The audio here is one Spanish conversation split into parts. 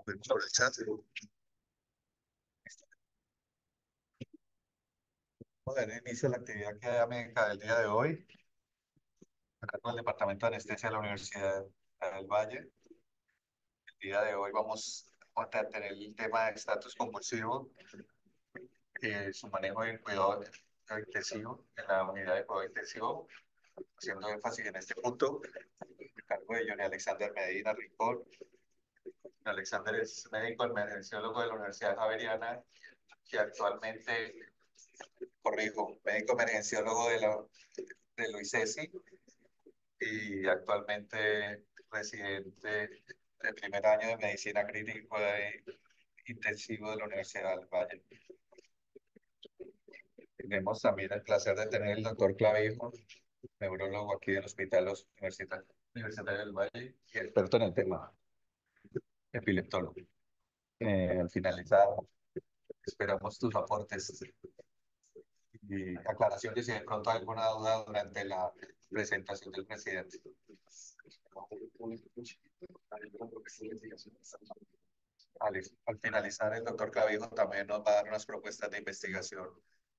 Sobre el chat. Vamos a dar inicio a la actividad académica del día de hoy, acá con el Departamento de Anestesia de la Universidad del Valle. El día de hoy vamos a tener el tema de estatus convulsivo, su manejo en cuidado intensivo, en la unidad de cuidado intensivo, haciendo énfasis en este punto, a cargo de Johnny Alexander Medina Rincón. Alexander es médico emergenciólogo de la Universidad Javeriana, que actualmente, corrijo, médico emergenciólogo de Luis Cesi y actualmente residente de primer año de medicina clínica intensivo de la Universidad del Valle. Tenemos también el placer de tener el doctor Clavijo, neurólogo aquí del Hospital Universitario del Valle y experto en el tema, epileptólogo. Al finalizar, esperamos tus aportes y aclaraciones si de pronto hay alguna duda durante la presentación del presidente. Al finalizar, el doctor Clavijo también nos va a dar unas propuestas de investigación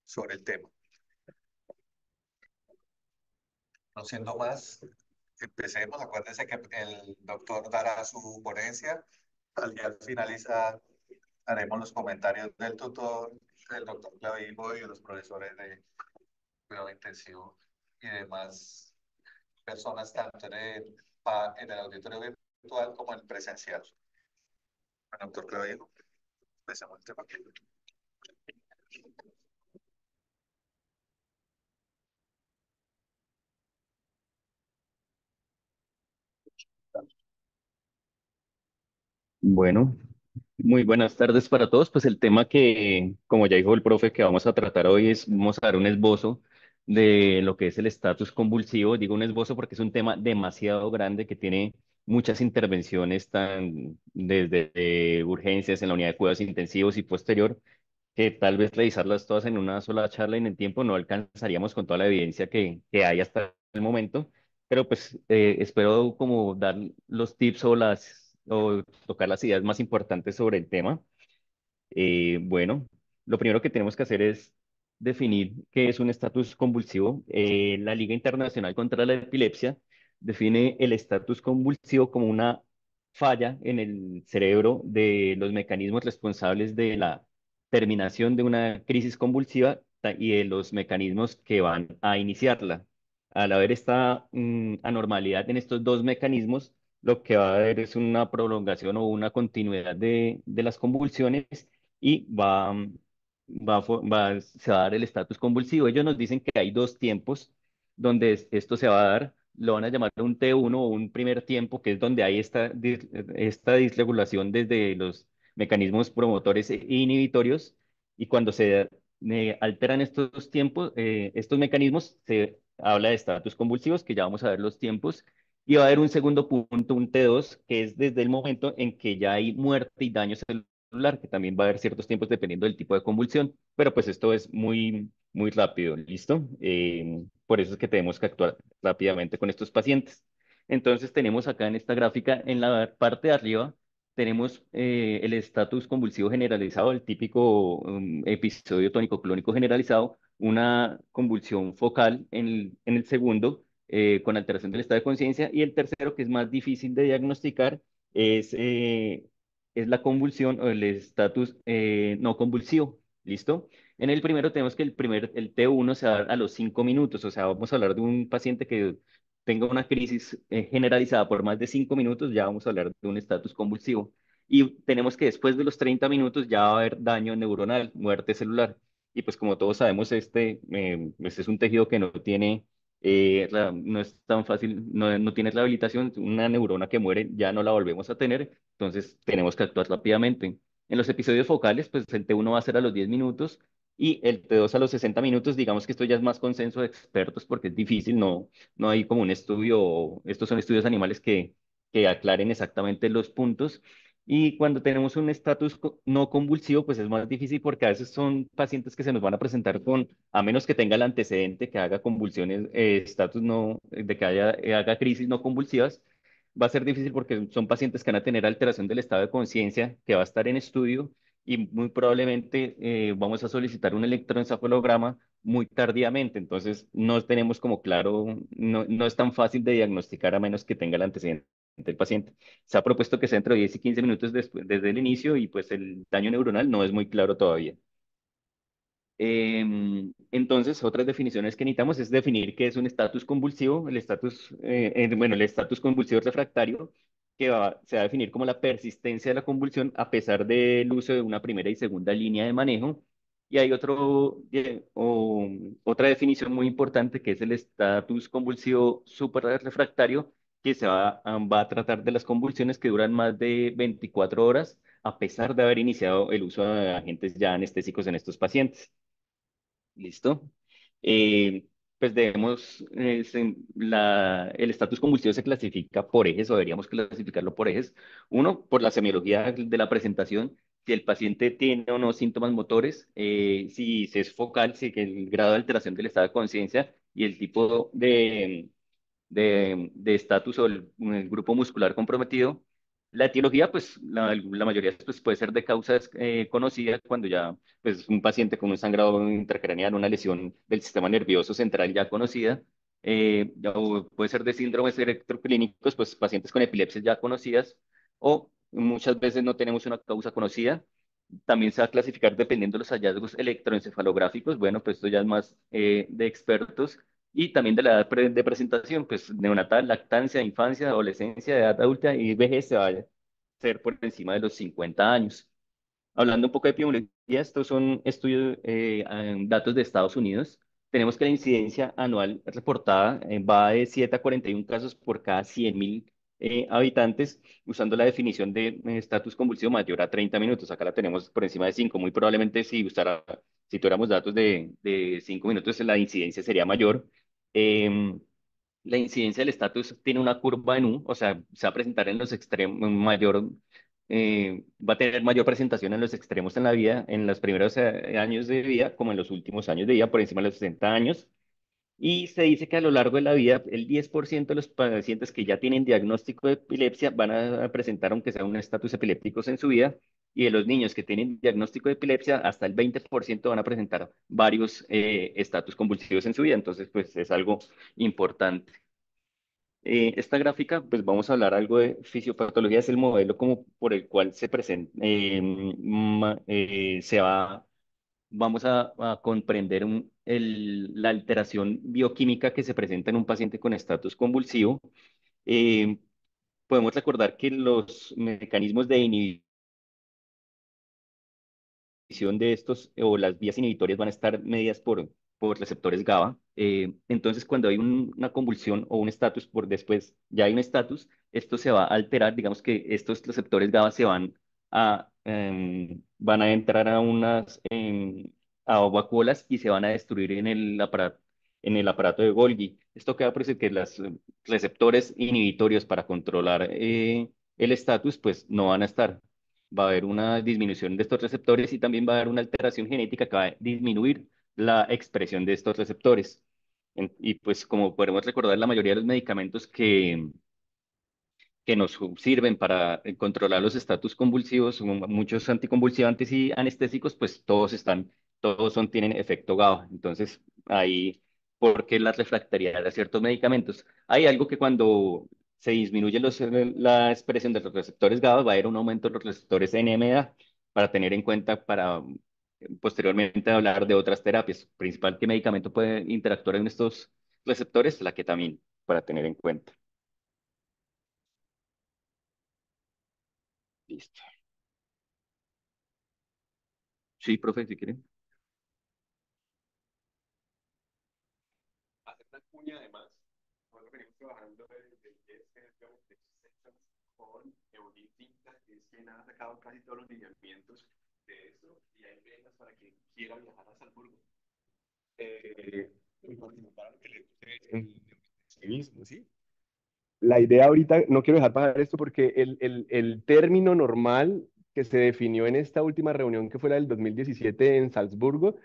sobre el tema. No siendo más, empecemos. Acuérdense que el doctor dará su ponencia. Al finalizar, haremos los comentarios del tutor, del doctor Clavijo y de los profesores de cuidado intensivo y demás personas, tanto en el auditorio virtual como en el presencial. Bueno, doctor Clavijo, empecemos el tema. Bueno, muy buenas tardes para todos. Pues el tema que, como ya dijo el profe, que vamos a tratar hoy vamos a dar un esbozo de lo que es el estatus convulsivo. Digo un esbozo porque es un tema demasiado grande que tiene muchas intervenciones, desde urgencias en la unidad de cuidados intensivos y posterior, que tal vez revisarlas todas en una sola charla y en el tiempo no alcanzaríamos con toda la evidencia que hay hasta el momento, pero pues espero como dar los tips o tocar las ideas más importantes sobre el tema. Bueno, lo primero que tenemos que hacer es definir qué es un estatus convulsivo. La Liga Internacional contra la Epilepsia define el estatus convulsivo como una falla en el cerebro de los mecanismos responsables de la terminación de una crisis convulsiva y de los mecanismos que van a iniciarla. Al haber esta anormalidad en estos dos mecanismos, lo que va a haber es una prolongación o una continuidad de las convulsiones y se va a dar el estatus convulsivo. Ellos nos dicen que hay dos tiempos donde esto se va a dar. Lo van a llamar un T1 o un primer tiempo, que es donde hay esta disregulación desde los mecanismos promotores e inhibitorios. Y cuando se alteran estos dos tiempos, estos mecanismos, se habla de estatus convulsivos, que ya vamos a ver los tiempos. Y va a haber un segundo punto, un T2, que es desde el momento en que ya hay muerte y daño celular, que también va a haber ciertos tiempos dependiendo del tipo de convulsión, pero pues esto es muy, muy rápido, ¿listo? Por eso es que tenemos que actuar rápidamente con estos pacientes. Entonces tenemos acá en esta gráfica, en la parte de arriba, tenemos el estatus convulsivo generalizado, el típico episodio tónico-clónico generalizado, una convulsión focal en el segundo, con alteración del estado de conciencia, y el tercero, que es más difícil de diagnosticar, es, eh, es la convulsión o el estatus no convulsivo. ¿Listo? En el primero tenemos que el T1 se va a dar a los 5 minutos, o sea, vamos a hablar de un paciente que tenga una crisis generalizada por más de 5 minutos, ya vamos a hablar de un estatus convulsivo. Y tenemos que después de los 30 minutos ya va a haber daño neuronal, muerte celular. Y pues como todos sabemos, este es un tejido que no tiene, no es tan fácil, no tiene rehabilitación. Una neurona que muere ya no la volvemos a tener, entonces tenemos que actuar rápidamente. En los episodios focales, pues el T1 va a ser a los 10 minutos y el T2 a los 60 minutos. Digamos que esto ya es más consenso de expertos porque es difícil, no hay como un estudio, estos son estudios animales que aclaren exactamente los puntos. Y cuando tenemos un estatus no convulsivo, pues es más difícil porque a veces son pacientes que se nos van a presentar a menos que tenga el antecedente que haga convulsiones, estatus no, de que haga crisis no convulsivas, va a ser difícil porque son pacientes que van a tener alteración del estado de conciencia, que va a estar en estudio y muy probablemente vamos a solicitar un electroencefalograma muy tardíamente. Entonces, no tenemos como claro, no es tan fácil de diagnosticar a menos que tenga el antecedente del paciente. Se ha propuesto que sea entre 10 y 15 minutos después, desde el inicio y pues el daño neuronal no es muy claro todavía. Entonces, otras definiciones que necesitamos es definir qué es un estatus convulsivo. Bueno, el estatus convulsivo refractario, se va a definir como la persistencia de la convulsión a pesar del uso de una primera y segunda línea de manejo. Y hay otra definición muy importante que es el estatus convulsivo suprarrefractario, que va a tratar de las convulsiones que duran más de 24 horas a pesar de haber iniciado el uso de agentes ya anestésicos en estos pacientes. ¿Listo? Eh, pues el estatus convulsivo se clasifica por ejes, o deberíamos clasificarlo por ejes. Uno, por la semiología de la presentación, si el paciente tiene o no síntomas motores, si se es focal, si el grado de alteración del estado de conciencia y el tipo de estatus o el grupo muscular comprometido. La etiología, pues la mayoría pues, puede ser de causas conocidas cuando ya pues, un paciente con un sangrado intracraneal, una lesión del sistema nervioso central ya conocida, o puede ser de síndromes electroclínicos, pues pacientes con epilepsias ya conocidas, o muchas veces no tenemos una causa conocida. También se va a clasificar dependiendo de los hallazgos electroencefalográficos. Bueno, pues esto ya es más de expertos. Y también de la edad de presentación, pues neonatal, lactancia, infancia, adolescencia, edad adulta y vejez se va a ser por encima de los 50 años. Hablando un poco de epidemiología, estos son estudios, datos de Estados Unidos. Tenemos que la incidencia anual reportada va de 7 a 41 casos por cada 100.000 habitantes, usando la definición de estatus convulsivo mayor a 30 minutos. Acá la tenemos por encima de 5. Muy probablemente si tuviéramos datos de 5 minutos, la incidencia sería mayor. Em, la incidencia del estatus tiene una curva en U, o sea, se va a presentar en los extremos, va a tener mayor presentación en los extremos en la vida, en los primeros años de vida, como en los últimos años de vida, por encima de los 60 años. Y se dice que a lo largo de la vida, el 10% de los pacientes que ya tienen diagnóstico de epilepsia van a presentar, aunque sea un estatus epilépticos en su vida, y de los niños que tienen diagnóstico de epilepsia, hasta el 20% van a presentar varios estatus convulsivos en su vida. Entonces, pues es algo importante. Esta gráfica, pues vamos a hablar algo de fisiopatología, es el modelo como por el cual se presenta, vamos a comprender la alteración bioquímica que se presenta en un paciente con estatus convulsivo. Eh, Podemos recordar que los mecanismos de inhibición de estos o las vías inhibitorias van a estar medidas por receptores GABA. Entonces, cuando hay una convulsión o un estatus por después, ya hay un estatus, esto se va a alterar, digamos que estos receptores GABA van a entrar a vacuolas y se van a destruir en el aparato de Golgi. Esto queda por decir que los receptores inhibitorios para controlar el estatus, pues no van a estar. Va a haber una disminución de estos receptores y también va a haber una alteración genética que va a disminuir la expresión de estos receptores. Y pues como podemos recordar, la mayoría de los medicamentos que nos sirven para controlar los estatus convulsivos, muchos anticonvulsivantes y anestésicos, pues tienen efecto GABA. Entonces, ahí, ¿por qué la refractariedad de ciertos medicamentos? Hay algo que cuando se disminuye la expresión de los receptores GABA, va a haber un aumento de los receptores NMDA, para tener en cuenta para posteriormente hablar de otras terapias. Principal, ¿qué medicamento puede interactuar en estos receptores? La ketamina, para tener en cuenta. Listo. Sí, profe, si quieren. Hacer una cuña además, nosotros venimos trabajando desde el IES, que es Biometric Systems, con Eunice Dinta, que es quien ha sacado casi todos los lineamientos de esto, y hay becas para quien quiera viajar a Salzburgo. Y participar a lo que le guste el neurointensivismo, ¿sí? La idea ahorita, no quiero dejar pasar esto porque el término normal que se definió en esta última reunión que fue la del 2017 en Salzburgo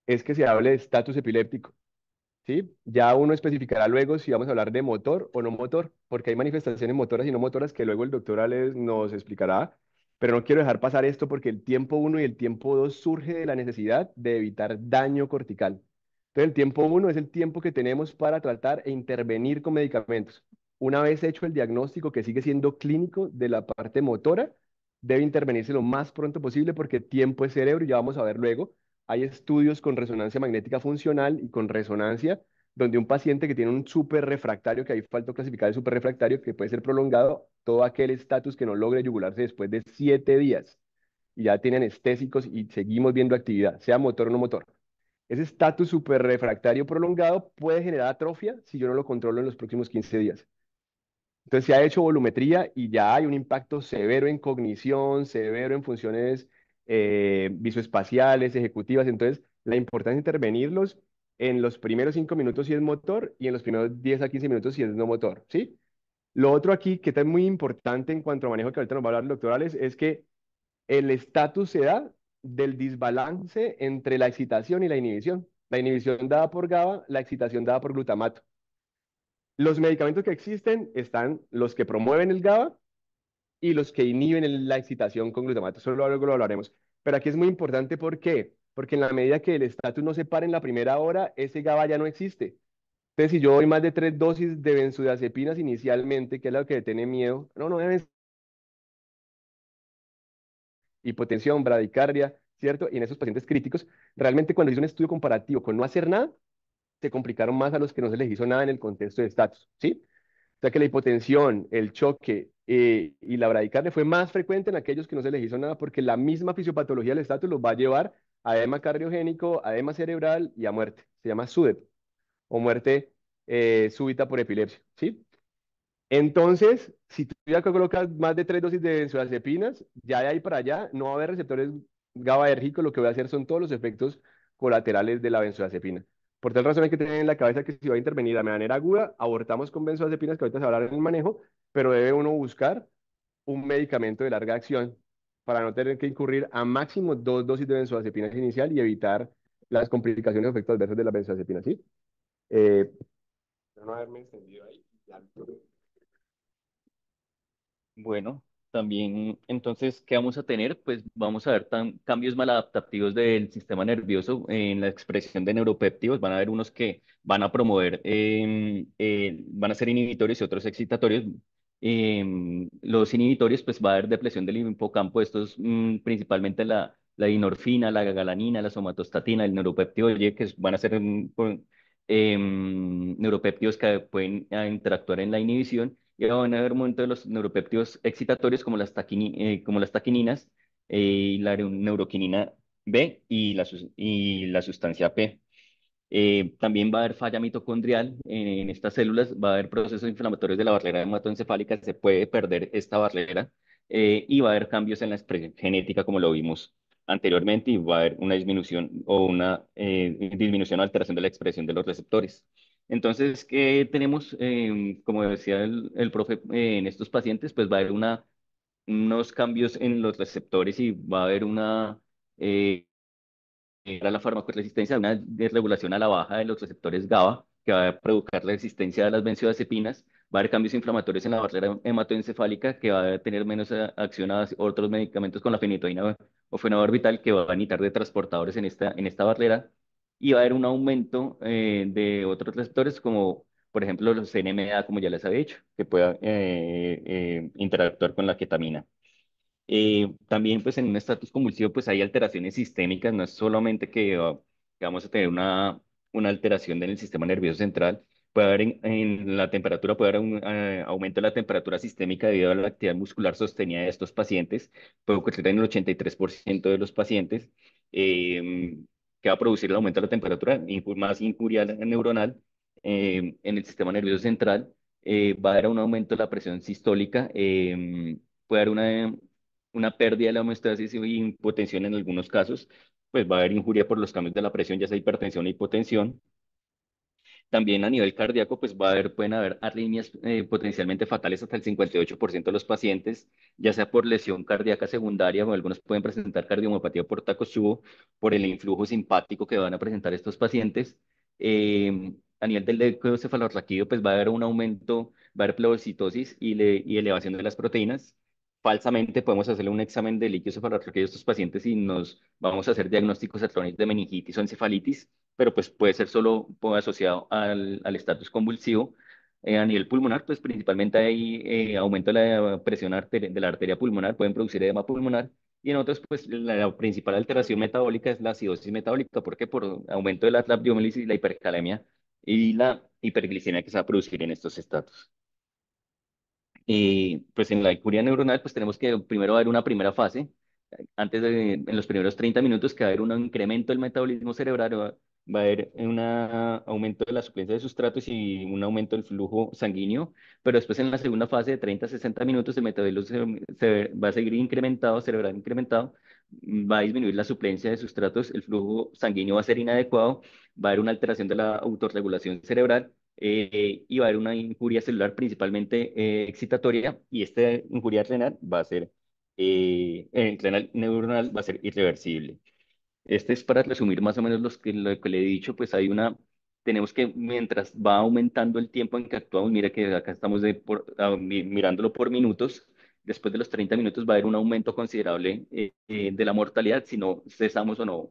es que se hable de estatus epiléptico. ¿sí? Ya uno especificará luego si vamos a hablar de motor o no motor, porque hay manifestaciones motoras y no motoras que luego el doctor Alex nos explicará, pero no quiero dejar pasar esto porque el tiempo uno y el tiempo 2 surge de la necesidad de evitar daño cortical. Entonces, el tiempo uno es el tiempo que tenemos para tratar e intervenir con medicamentos. Una vez hecho el diagnóstico que sigue siendo clínico de la parte motora, debe intervenirse lo más pronto posible porque tiempo es cerebro y ya vamos a ver luego. Hay estudios con resonancia magnética funcional y con resonancia, donde un paciente que tiene un súper refractario, que ahí falta clasificar el súper refractario, que puede ser prolongado, todo aquel estatus que no logre yugularse después de 7 días y ya tiene anestésicos y seguimos viendo actividad, sea motor o no motor. Ese estatus súper refractario prolongado puede generar atrofia si yo no lo controlo en los próximos 15 días. Entonces se ha hecho volumetría y ya hay un impacto severo en cognición, severo en funciones visoespaciales, ejecutivas. Entonces la importancia de intervenirlos en los primeros 5 minutos si es motor y en los primeros 10 a 15 minutos si es no motor, ¿sí? Lo otro aquí que está muy importante en cuanto a manejo que ahorita nos va a hablar el doctor Alex es que el estatus se da del desbalance entre la excitación y la inhibición. La inhibición dada por GABA, la excitación dada por glutamato. Los medicamentos que existen están los que promueven el GABA y los que inhiben la excitación con glutamato. Eso luego lo hablaremos. Pero aquí es muy importante, ¿por qué? Porque en la medida que el estatus no se para en la primera hora, ese GABA ya no existe. Entonces, si yo doy más de 3 dosis de benzodiazepinas inicialmente, que es lo que tiene miedo, no deben hipotensión, bradicardia, ¿cierto? Y en esos pacientes críticos, realmente cuando hizo un estudio comparativo con no hacer nada, se complicaron más a los que no se les hizo nada en el contexto de estatus, ¿sí? O sea que la hipotensión, el choque y la bradicardia fue más frecuente en aquellos que no se les hizo nada porque la misma fisiopatología del estatus los va a llevar a edema cardiogénico, a edema cerebral y a muerte. Se llama SUDEP o muerte súbita por epilepsia, ¿sí? Entonces, si tú ya colocas más de 3 dosis de benzodiazepinas, ya de ahí para allá no va a haber receptores GABAérgicos, lo que va a hacer son todos los efectos colaterales de la benzodiazepina. Por tal razón hay que tener en la cabeza que si va a intervenir de manera aguda, abortamos con benzodiazepinas, que ahorita se va a hablar en el manejo, pero debe uno buscar un medicamento de larga acción para no tener que incurrir a máximo 2 dosis de benzodiazepinas inicial y evitar las complicaciones o efectos adversos de la benzodiazepina, ¿sí? Espero no haberme extendido ahí. Ya. Bueno, también entonces, ¿qué vamos a tener? Pues vamos a ver cambios maladaptativos del sistema nervioso en la expresión de neuropéptidos. Van a haber unos que van a promover, van a ser inhibitorios y otros excitatorios. Los inhibitorios, pues va a haber depresión del hipocampo, estos principalmente la dinorfina, la galanina, la somatostatina, el neuropéptido Y, que van a ser neuropéptidos que pueden interactuar en la inhibición y van a haber un momento de los neuropéptidos excitatorios como las taquininas y la neuroquinina B y y la sustancia P. También va a haber falla mitocondrial en estas células, va a haber procesos inflamatorios de la barrera hematoencefálica, se puede perder esta barrera y va a haber cambios en la expresión genética como lo vimos anteriormente y va a haber una disminución o una disminución o alteración de la expresión de los receptores. Entonces, ¿qué tenemos? Como decía el profe, en estos pacientes, pues va a haber unos cambios en los receptores y va a haber para la farmacoresistencia, una desregulación a la baja de los receptores GABA, que va a provocar la resistencia de las benzodiazepinas, va a haber cambios inflamatorios en la barrera hematoencefálica, que va a tener menos acción a otros medicamentos con la fenitoína o fenobarbital, que van a necesitar de transportadores en esta barrera, y va a haber un aumento de otros receptores, como por ejemplo los NMDA, como ya les había dicho, que pueda interactuar con la ketamina. También pues en un estatus convulsivo pues hay alteraciones sistémicas, no es solamente que vamos a tener una alteración en el sistema nervioso central, puede haber en la temperatura, puede haber un aumento de la temperatura sistémica debido a la actividad muscular sostenida de estos pacientes, puede ocurrir en el 83% de los pacientes, que va a producir el aumento de la temperatura, más injuria neuronal en el sistema nervioso central, va a haber un aumento de la presión sistólica, puede haber una pérdida de la homeostasis y hipotensión en algunos casos, pues va a haber injuria por los cambios de la presión, ya sea hipertensión o hipotensión. También a nivel cardíaco, pues pueden haber arritmias potencialmente fatales hasta el 58% de los pacientes, ya sea por lesión cardíaca secundaria o algunos pueden presentar cardiomopatía por Takotsubo, por el influjo simpático que van a presentar estos pacientes. a nivel del leucocefalorraquídeo, pues va a haber un aumento, va a haber pleurocitosis y elevación de las proteínas. Falsamente podemos hacerle un examen de líquido cefalorraquídeo a estos pacientes y nos vamos a hacer diagnósticos erróneos de meningitis o encefalitis, pero pues puede ser solo asociado al estatus convulsivo. A nivel pulmonar, pues principalmente hay aumento de la presión de la arteria pulmonar, pueden producir edema pulmonar. Y en otros, pues la principal alteración metabólica es la acidosis metabólica, porque por aumento de la labdiomélisis, la hipercalemia y la hiperglicemia que se va a producir en estos estados. Y pues en la injuria neuronal, pues tenemos que primero dar una primera fase, en los primeros 30 minutos, que va a haber un incremento del metabolismo cerebral, va a haber un aumento de la suplencia de sustratos y un aumento del flujo sanguíneo, pero después en la segunda fase de 30 a 60 minutos el metabolismo va a seguir incrementado, cerebral incrementado, va a disminuir la suplencia de sustratos, el flujo sanguíneo va a ser inadecuado, va a haber una alteración de la autorregulación cerebral y va a haber una injuria celular principalmente excitatoria y esta injuria renal va a ser renal neuronal va a ser irreversible. Este es para resumir más o menos lo que le he dicho, pues tenemos que mientras va aumentando el tiempo en que actuamos, mira que acá estamos mirándolo por minutos, después de los 30 minutos va a haber un aumento considerable de la mortalidad si no cesamos o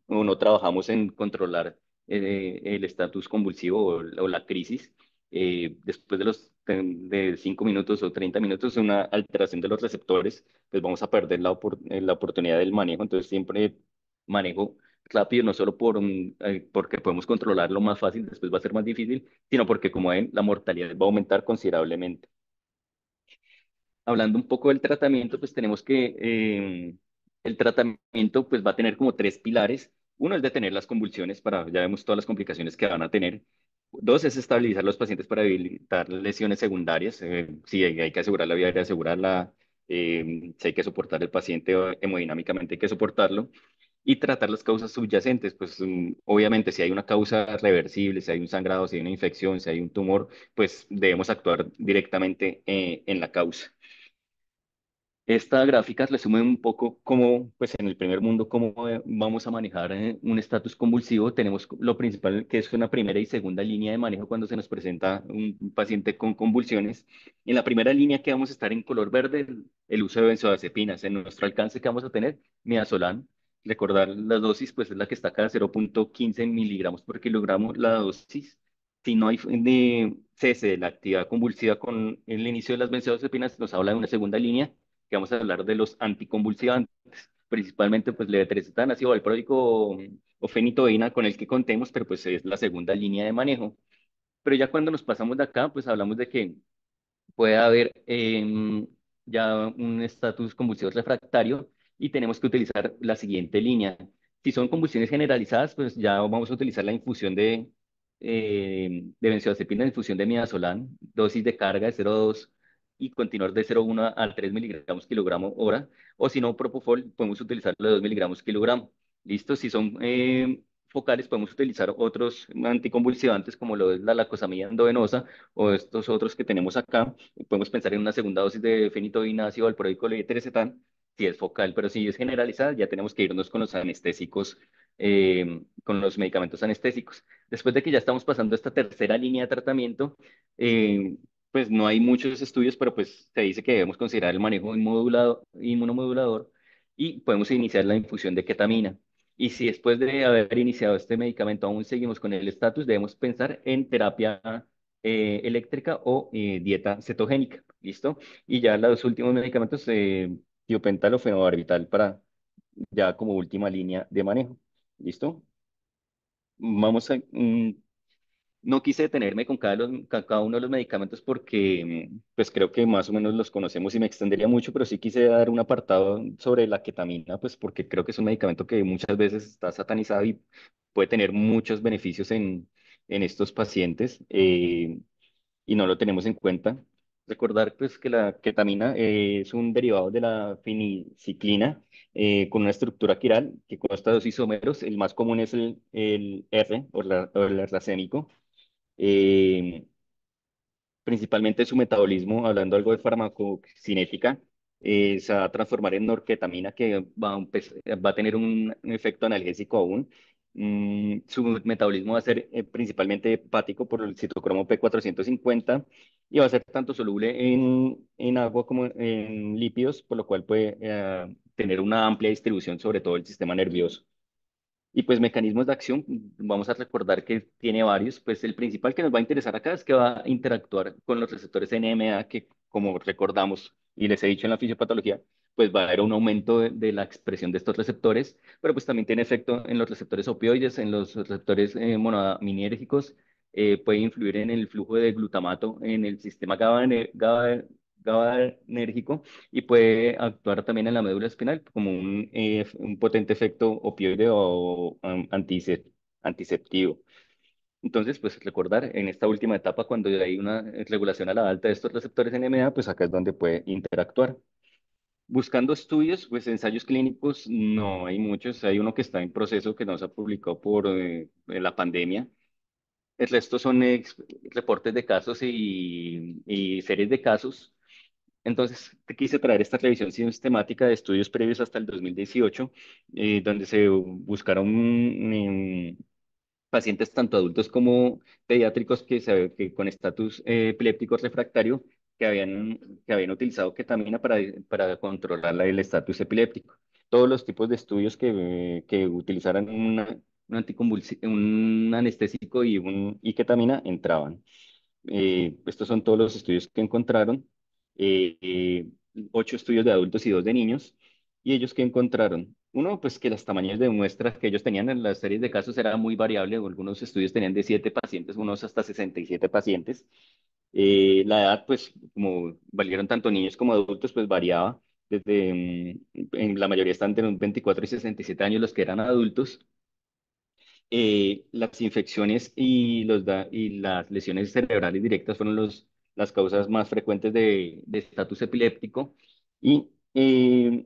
no trabajamos en controlar el estatus convulsivo o la crisis. Después de 5 minutos o 30 minutos, una alteración de los receptores, pues vamos a perder la oportunidad del manejo. Entonces, siempre manejo rápido, no solo porque podemos controlarlo más fácil, después va a ser más difícil, sino porque, como ven, la mortalidad va a aumentar considerablemente. Hablando un poco del tratamiento, pues tenemos que el tratamiento pues va a tener como tres pilares. Uno es detener las convulsiones ya vemos todas las complicaciones que van a tener. Dos es estabilizar los pacientes para evitar lesiones secundarias. Sí, hay que asegurar la vida, hay que asegurarla. Si hay que soportar el paciente hemodinámicamente, hay que soportarlo. Y tratar las causas subyacentes, pues obviamente si hay una causa reversible, si hay un sangrado, si hay una infección, si hay un tumor, pues debemos actuar directamente en la causa. Esta gráfica resume un poco cómo, pues en el primer mundo, cómo vamos a manejar un estatus convulsivo. Tenemos lo principal, que es una primera y segunda línea de manejo cuando se nos presenta un paciente con convulsiones. En la primera línea que vamos a estar en color verde, el uso de benzodiazepinas. En nuestro alcance que vamos a tener, midazolam. Recordar la dosis, pues es la que está acá, 0,15 miligramos por kilogramo la dosis. Si no hay cese de la actividad convulsiva con el inicio de las benzodiazepinas, nos habla de una segunda línea que vamos a hablar de los anticonvulsivantes, principalmente pues levetiracetam, ácido valproico o fenitoína con el que contemos, pero pues es la segunda línea de manejo. Pero ya cuando nos pasamos de acá, pues hablamos de que puede haber ya un estatus convulsivo refractario y tenemos que utilizar la siguiente línea. Si son convulsiones generalizadas, pues ya vamos a utilizar la infusión de benzodiazepina, la infusión de midazolam, dosis de carga de 0,2 y continuar de 0,1 a 3 miligramos kilogramo hora. O si no, propofol, podemos utilizarlo de 2 miligramos kilogramo. ¿Listo? Si son focales, podemos utilizar otros anticonvulsivantes como lo es la lacosamida endovenosa o estos otros que tenemos acá. Podemos pensar en una segunda dosis de fenitoína, ácido valproico, levetiracetam, si es focal, pero si es generalizada, ya tenemos que irnos con los anestésicos, con los medicamentos anestésicos. Después de que ya estamos pasando esta tercera línea de tratamiento, eh, pues no hay muchos estudios, pero pues se dice que debemos considerar el manejo inmunomodulador y podemos iniciar la infusión de ketamina. Y si después de haber iniciado este medicamento aún seguimos con el estatus, debemos pensar en terapia eléctrica o dieta cetogénica. ¿Listo? Y ya los últimos medicamentos, tiopental o fenobarbital para ya como última línea de manejo. ¿Listo? Vamos no quise detenerme con cada uno de los medicamentos porque pues creo que más o menos los conocemos y me extendería mucho, pero sí quise dar un apartado sobre la ketamina, pues porque creo que es un medicamento que muchas veces está satanizado y puede tener muchos beneficios en estos pacientes y no lo tenemos en cuenta. Recordar pues que la ketamina es un derivado de la feniciclina con una estructura quiral que consta de dos isómeros. El más común es el R o el racémico. Eh, Principalmente su metabolismo, hablando algo de farmacocinética, se va a transformar en norketamina que va a tener un efecto analgésico aún Su metabolismo va a ser principalmente hepático por el citocromo P450 y va a ser tanto soluble en agua como en lípidos, por lo cual puede tener una amplia distribución sobre todo el sistema nervioso. Y pues mecanismos de acción, vamos a recordar que tiene varios, pues el principal que nos va a interesar acá es que va a interactuar con los receptores NMDA que, como recordamos y les he dicho en la fisiopatología, pues va a haber un aumento de la expresión de estos receptores, pero pues también tiene efecto en los receptores opioides, en los receptores monoaminérgicos, puede influir en el flujo de glutamato en el sistema GABAergico y puede actuar también en la médula espinal como un potente efecto opioide o anticeptivo. Entonces, pues recordar, en esta última etapa, cuando hay una regulación a la alta de estos receptores NMDA, pues acá es donde puede interactuar. Buscando estudios, pues ensayos clínicos no hay muchos. Hay uno que está en proceso que no se ha publicado por la pandemia. El resto son reportes de casos y series de casos. Entonces, te quise traer esta revisión sistemática de estudios previos hasta el 2018, donde se buscaron pacientes tanto adultos como pediátricos que con estatus epiléptico refractario que habían utilizado ketamina para controlar el estatus epiléptico. Todos los tipos de estudios que utilizaran un anestésico y ketamina entraban. Estos son todos los estudios que encontraron, eh, eh, 8 estudios de adultos y 2 de niños, y ellos que encontraron, uno, pues que las tamaños de muestras que ellos tenían en las series de casos era muy variable, algunos estudios tenían de 7 pacientes, unos hasta 67 pacientes. La edad, pues como valieron tanto niños como adultos, pues variaba, en la mayoría están entre los 24 y 67 años los que eran adultos. Las infecciones y las lesiones cerebrales directas fueron las causas más frecuentes de estatus epiléptico y, eh,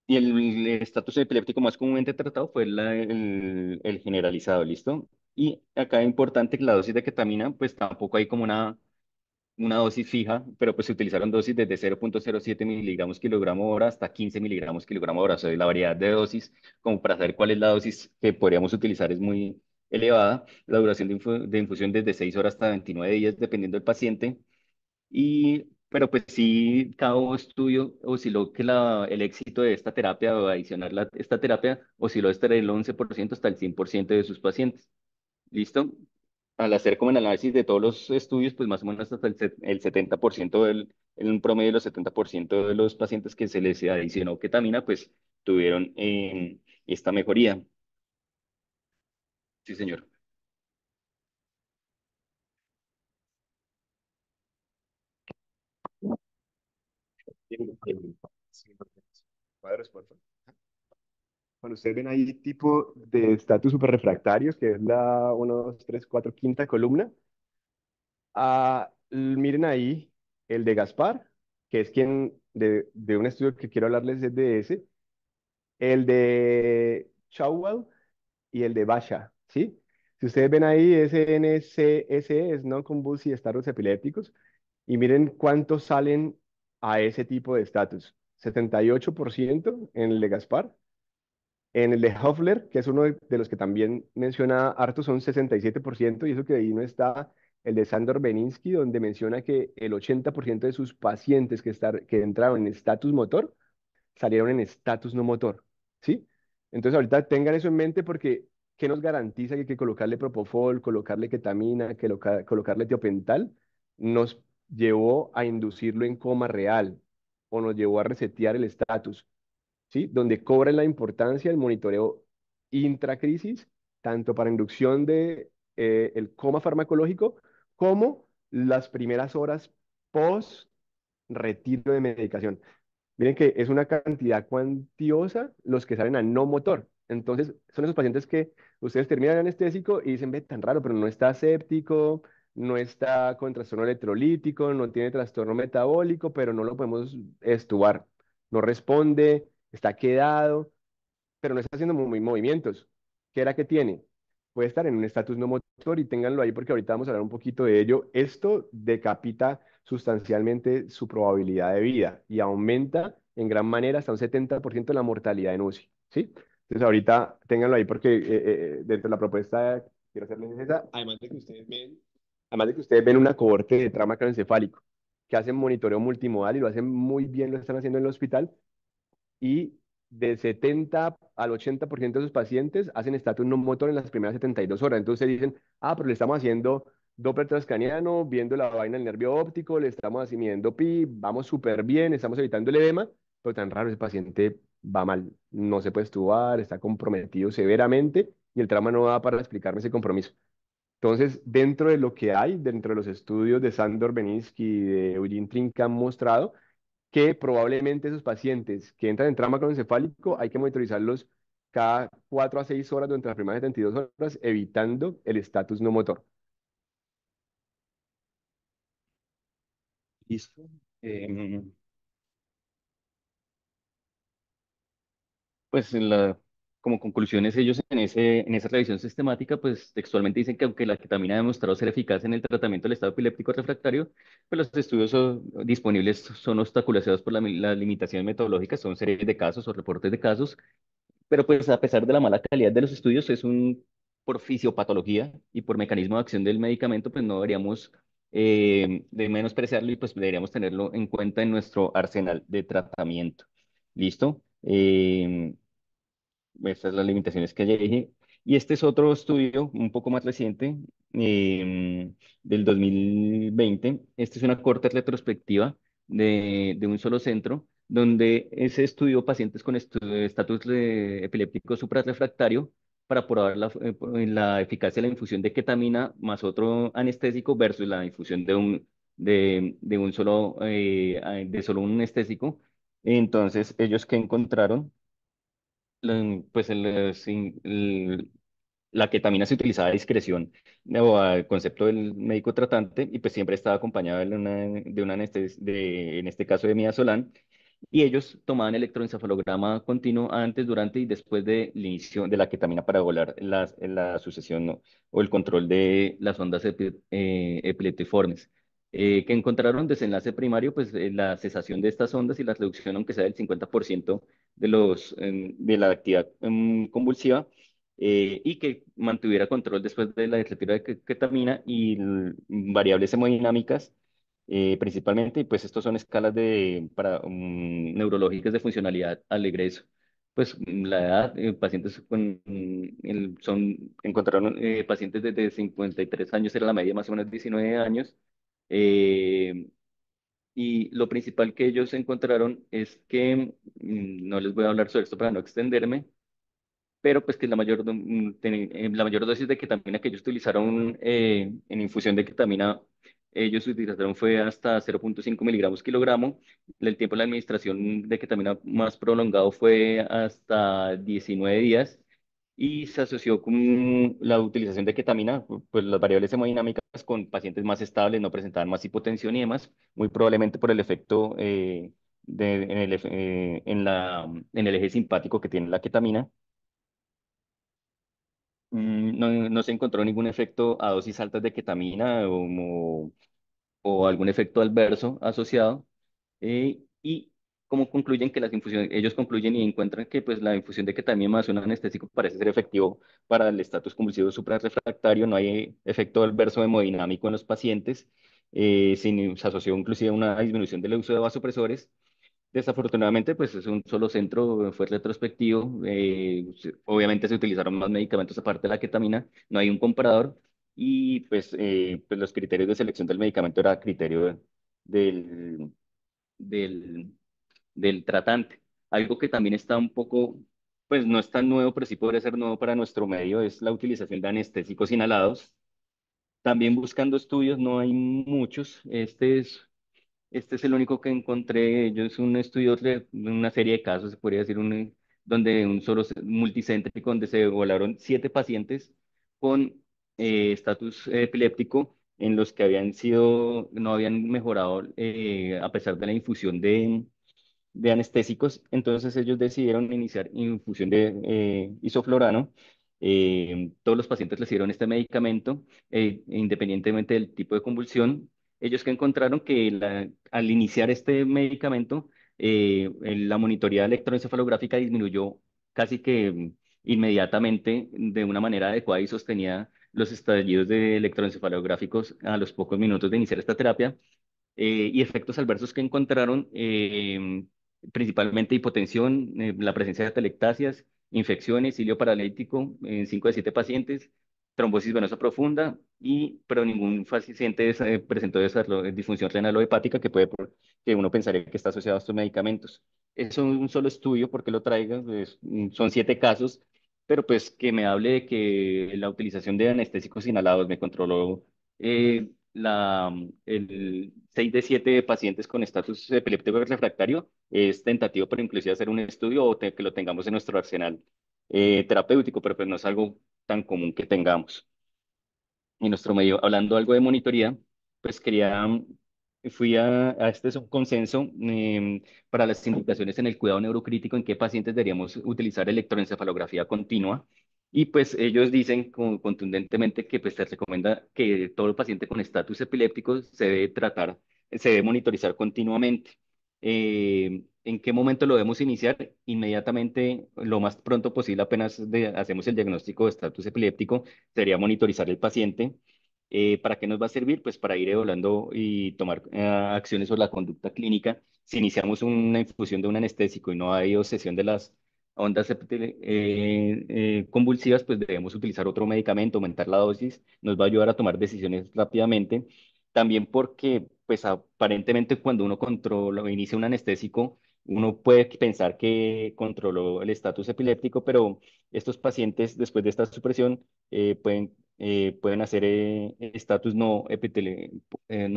y el estatus epiléptico más comúnmente tratado fue el generalizado, ¿listo? Y acá es importante que la dosis de ketamina, pues tampoco hay como una dosis fija, pero pues se utilizaron dosis desde 0,07 miligramos kilogramo hora hasta 15 miligramos kilogramo hora. O sea, la variedad de dosis, como para saber cuál es la dosis que podríamos utilizar, es muy elevada. La duración de infusión desde 6 horas hasta 29 días, dependiendo del paciente. Pero pues sí, cada estudio osciló que el éxito de esta terapia o adicionar esta terapia osciló desde el 11% hasta el 100% de sus pacientes. ¿Listo? Al hacer como el análisis de todos los estudios, pues más o menos hasta el 70% en un promedio de los 70% de los pacientes que se les adicionó ketamina, pues tuvieron esta mejoría. Sí, señor. Sí, cuadros, por favor. Cuando ustedes ven ahí tipo de estatus superrefractarios, que es la 1, 2, 3, 4, quinta columna, miren ahí el de Gaspar, que es quien de un estudio que quiero hablarles es de ese, el de Chauvel y el de Basha, ¿sí? Si ustedes ven ahí, SNCSE es non-convulsive status epilépticos, y miren cuántos salen a ese tipo de estatus. 78% en el de Gaspar. En el de Hoffler, que es uno de los que también menciona harto, son 67%, y eso que ahí no está el de Sandor Beninsky, donde menciona que el 80% de sus pacientes que entraron en estatus motor salieron en estatus no motor, ¿sí? Entonces ahorita tengan eso en mente porque ¿qué nos garantiza que colocarle propofol, colocarle ketamina, colocarle tiopental nos llevó a inducirlo en coma real o nos llevó a resetear el estatus? ¿Sí? Donde cobra la importancia el monitoreo intracrisis, tanto para inducción de el coma farmacológico como las primeras horas post retiro de medicación. Miren que es una cantidad cuantiosa los que salen a no motor. Entonces, son esos pacientes que ustedes terminan el anestésico y dicen, ve, tan raro, pero no está séptico, no está con trastorno electrolítico, no tiene trastorno metabólico, pero no lo podemos estubar. No responde, está quedado, pero no está haciendo muy movimientos. ¿Qué era que tiene? Puede estar en un estatus no motor y ténganlo ahí porque ahorita vamos a hablar un poquito de ello. Esto decapita sustancialmente su probabilidad de vida y aumenta en gran manera hasta un 70% la mortalidad en UCI, ¿sí? Entonces ahorita ténganlo ahí porque dentro de la propuesta quiero hacerles esa, además de que ustedes ven una cohorte de trauma craneoencefálico que hacen monitoreo multimodal y lo hacen muy bien, lo están haciendo en el hospital y del 70 al 80% de sus pacientes hacen estatus no motor en las primeras 72 horas. Entonces dicen, ah, pero le estamos haciendo Doppler transcraniano, viendo la vaina del nervio óptico, le estamos haciendo PI, vamos súper bien, estamos evitando el edema, pero tan raro ese paciente va mal, no se puede estudiar, está comprometido severamente y el trauma no da para explicarme ese compromiso. Entonces, dentro de lo que hay, dentro de los estudios de Sandor Beninsky y de Eugene Trinca han mostrado, que probablemente esos pacientes que entran en trauma cronocefálico hay que monitorizarlos cada 4 a 6 horas durante las primeras 72 horas, evitando el estatus no motor. Listo. Em, Pues como conclusiones ellos en esa revisión sistemática, pues textualmente dicen que aunque la ketamina ha demostrado ser eficaz en el tratamiento del estado epiléptico refractario, pues los estudios disponibles son obstaculizados por las limitaciones metodológicas, son series de casos o reportes de casos, pero pues a pesar de la mala calidad de los estudios, por fisiopatología y por mecanismo de acción del medicamento, pues no deberíamos de menospreciarlo y pues deberíamos tenerlo en cuenta en nuestro arsenal de tratamiento. ¿Listo? Estas son las limitaciones que ya dije. Y este es otro estudio un poco más reciente, del 2020. Este es una corte retrospectiva de un solo centro, donde se estudió pacientes con estatus epiléptico suprarrefractario para probar la eficacia de la infusión de ketamina más otro anestésico versus la infusión de un solo, de solo un anestésico. Entonces, ellos que encontraron pues la ketamina se utilizaba a discreción o al concepto del médico tratante y pues siempre estaba acompañada de una en este caso de midazolam, y ellos tomaban electroencefalograma continuo antes, durante y después del inicio de la ketamina para evaluar la sucesión, ¿no? O el control de las ondas epileptiformes. Que encontraron desenlace primario, pues la cesación de estas ondas y la reducción, aunque sea del 50% de la actividad convulsiva, y que mantuviera control después de la retiro de ketamina y variables hemodinámicas, principalmente, y pues estos son escalas neurológicas de funcionalidad al egreso. Pues la edad, pacientes encontraron pacientes desde 53 años, era la media más o menos 19 años, eh, y lo principal que ellos encontraron es que, no les voy a hablar sobre esto para no extenderme, pero pues que la mayor dosis de ketamina que ellos utilizaron en infusión de ketamina, ellos utilizaron fue hasta 0,5 miligramos kilogramo. El tiempo de la administración de ketamina más prolongado fue hasta 19 días y se asoció con la utilización de ketamina, pues las variables hemodinámicas con pacientes más estables, no presentaban más hipotensión y demás, muy probablemente por el efecto en el eje simpático que tiene la ketamina. No se encontró ningún efecto a dosis altas de ketamina o algún efecto adverso asociado. Y como concluyen que las infusiones, ellos concluyen y encuentran que pues, la infusión de ketamina más un anestésico parece ser efectivo para el estatus convulsivo suprarrefractario, no hay efecto adverso hemodinámico en los pacientes, se asoció inclusive a una disminución del uso de vasopresores. Desafortunadamente, pues es un solo centro, fue retrospectivo. Obviamente se utilizaron más medicamentos aparte de la ketamina, no hay un comparador y pues los criterios de selección del medicamento era criterio del, del, del tratante. Algo que también está un poco, pues no es tan nuevo, pero sí podría ser nuevo para nuestro medio, es la utilización de anestésicos inhalados. También buscando estudios, no hay muchos. Este es el único que encontré. Yo es un estudio de una serie de casos, se podría decir, donde un solo multicéntrico, donde se evaluaron 7 pacientes con estatus epiléptico en los que no habían mejorado a pesar de la infusión de anestésicos. Entonces ellos decidieron iniciar infusión de isoflorano. Todos los pacientes recibieron este medicamento, independientemente del tipo de convulsión. Ellos que encontraron que al iniciar este medicamento, la monitoría electroencefalográfica disminuyó casi que inmediatamente, de una manera adecuada y sostenida, los estallidos de electroencefalográficos a los pocos minutos de iniciar esta terapia y efectos adversos que encontraron, principalmente hipotensión, la presencia de atelectasias, infecciones, cilio paralítico en 5 de 7 pacientes, trombosis venosa profunda, pero ningún paciente presentó disfunción renal o hepática que uno pensaría que está asociado a estos medicamentos. Es un solo estudio, porque lo traigan, pues, son 7 casos, pero pues que me hable de que la utilización de anestésicos inhalados me controló el 6 de 7 pacientes con estatus epiléptico refractario es tentativo, pero inclusive hacer un estudio que lo tengamos en nuestro arsenal terapéutico, pero pues no es algo tan común que tengamos en nuestro medio. Hablando algo de monitoría, pues fui a este subconsenso para las indicaciones en el cuidado neurocrítico, en qué pacientes deberíamos utilizar electroencefalografía continua. Y pues ellos dicen contundentemente que pues se recomienda que todo paciente con estatus epiléptico se debe monitorizar continuamente. ¿En qué momento lo debemos iniciar? Inmediatamente, lo más pronto posible, hacemos el diagnóstico de estatus epiléptico, sería monitorizar el paciente. ¿Para qué nos va a servir? Pues para ir evaluando y tomar acciones sobre la conducta clínica. Si iniciamos una infusión de un anestésico y no hay obsesión de las convulsivas, pues debemos utilizar otro medicamento, aumentar la dosis, nos va a ayudar a tomar decisiones rápidamente. También porque, pues aparentemente cuando uno controla o inicia un anestésico, uno puede pensar que controló el estatus epiléptico, pero estos pacientes después de esta supresión pueden hacer estatus no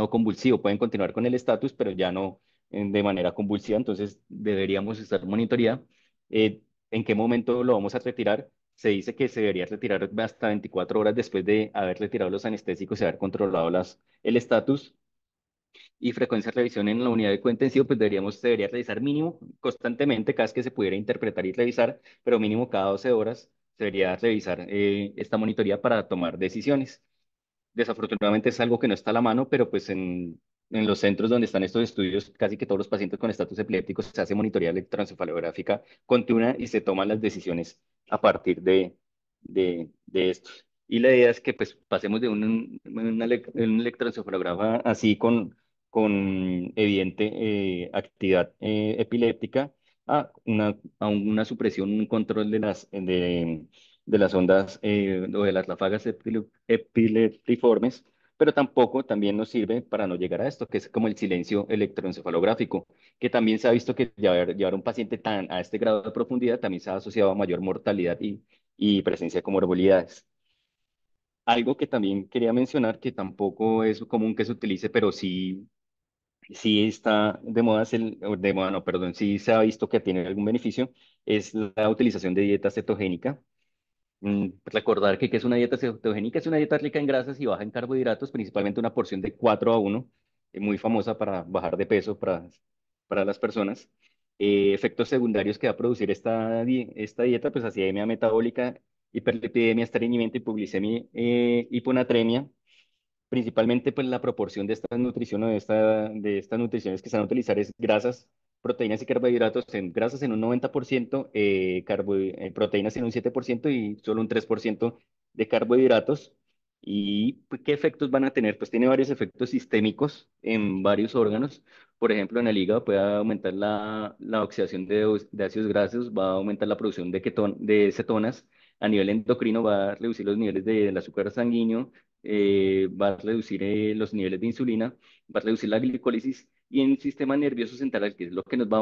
convulsivo, pueden continuar con el estatus, pero ya no de manera convulsiva, entonces deberíamos estar monitoreando. ¿En qué momento lo vamos a retirar? Se dice que se debería retirar hasta 24 horas después de haber retirado los anestésicos y haber controlado el estatus. Y frecuencia de revisión en la unidad de cuidado intensivo, pues debería revisar mínimo constantemente cada vez que se pudiera interpretar y revisar, pero mínimo cada 12 horas se debería revisar esta monitoría para tomar decisiones. Desafortunadamente es algo que no está a la mano, pero pues en los centros donde están estos estudios, casi que todos los pacientes con estatus epilépticos se hace monitoría electroencefalográfica continua y se toman las decisiones a partir de esto. Y la idea es que pues pasemos de un electroencefalograma así con evidente actividad epiléptica a una supresión, un control de las ondas o de las ráfagas epileptiformes, pero tampoco también nos sirve para no llegar a esto, que es como el silencio electroencefalográfico, que también se ha visto que llevar a un paciente a este grado de profundidad también se ha asociado a mayor mortalidad y presencia de comorbilidades. Algo que también quería mencionar, que tampoco es común que se utilice, pero sí está de moda, o de moda, no, perdón, sí se ha visto que tiene algún beneficio, es la utilización de dieta cetogénica. Recordar que es una dieta cetogénica, es una dieta rica en grasas y baja en carbohidratos, principalmente una porción de 4 a 1, muy famosa para bajar de peso para las personas. Efectos secundarios que va a producir esta dieta, pues acidemia metabólica, hiperlipidemia, estreñimiento, hipoglicemia, hiponatremia. Principalmente, pues la proporción de estas nutriciones, de estas nutriciones que se van a utilizar es grasas, proteínas y carbohidratos. En grasas en un 90%, proteínas en un 7% y solo un 3% de carbohidratos. ¿Y pues, qué efectos van a tener? Pues tiene varios efectos sistémicos en varios órganos. Por ejemplo, en el hígado puede aumentar la oxidación de ácidos grasos, va a aumentar la producción de cetonas. A nivel endocrino va a reducir los niveles del azúcar sanguíneo, va a reducir los niveles de insulina, va a reducir la glicólisis y en el sistema nervioso central, que es lo que nos va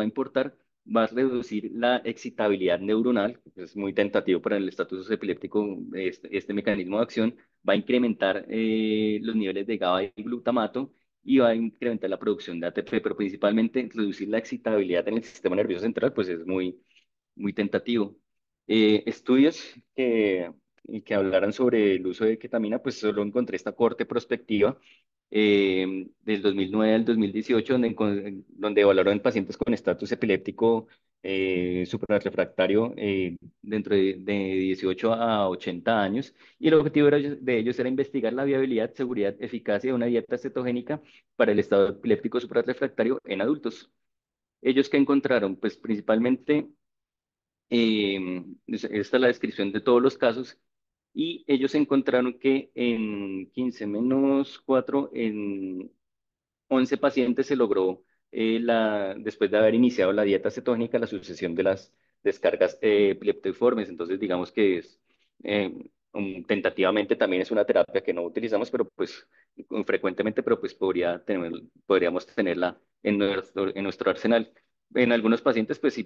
a importar, va a reducir la excitabilidad neuronal, que es muy tentativo para el estatus epiléptico, este mecanismo de acción, va a incrementar los niveles de GABA y glutamato y va a incrementar la producción de ATP, pero principalmente reducir la excitabilidad en el sistema nervioso central, pues es muy, muy tentativo. Estudios que hablaran sobre el uso de ketamina, pues solo encontré esta corte prospectiva del 2009 al 2018, donde evaluaron pacientes con estatus epiléptico suprarrefractario dentro de 18 a 80 años, y el objetivo de ellos era investigar la viabilidad, seguridad, eficacia de una dieta cetogénica para el estado epiléptico suprarrefractario en adultos. Ellos que encontraron, pues principalmente Esta es la descripción de todos los casos y ellos encontraron que en 15 menos 4 en 11 pacientes se logró, después de haber iniciado la dieta cetógena, la sucesión de las descargas leptoiformes. Entonces, digamos que es, tentativamente también es una terapia que no utilizamos, pero pues frecuentemente, pero pues podríamos tenerla en nuestro arsenal. En algunos pacientes, pues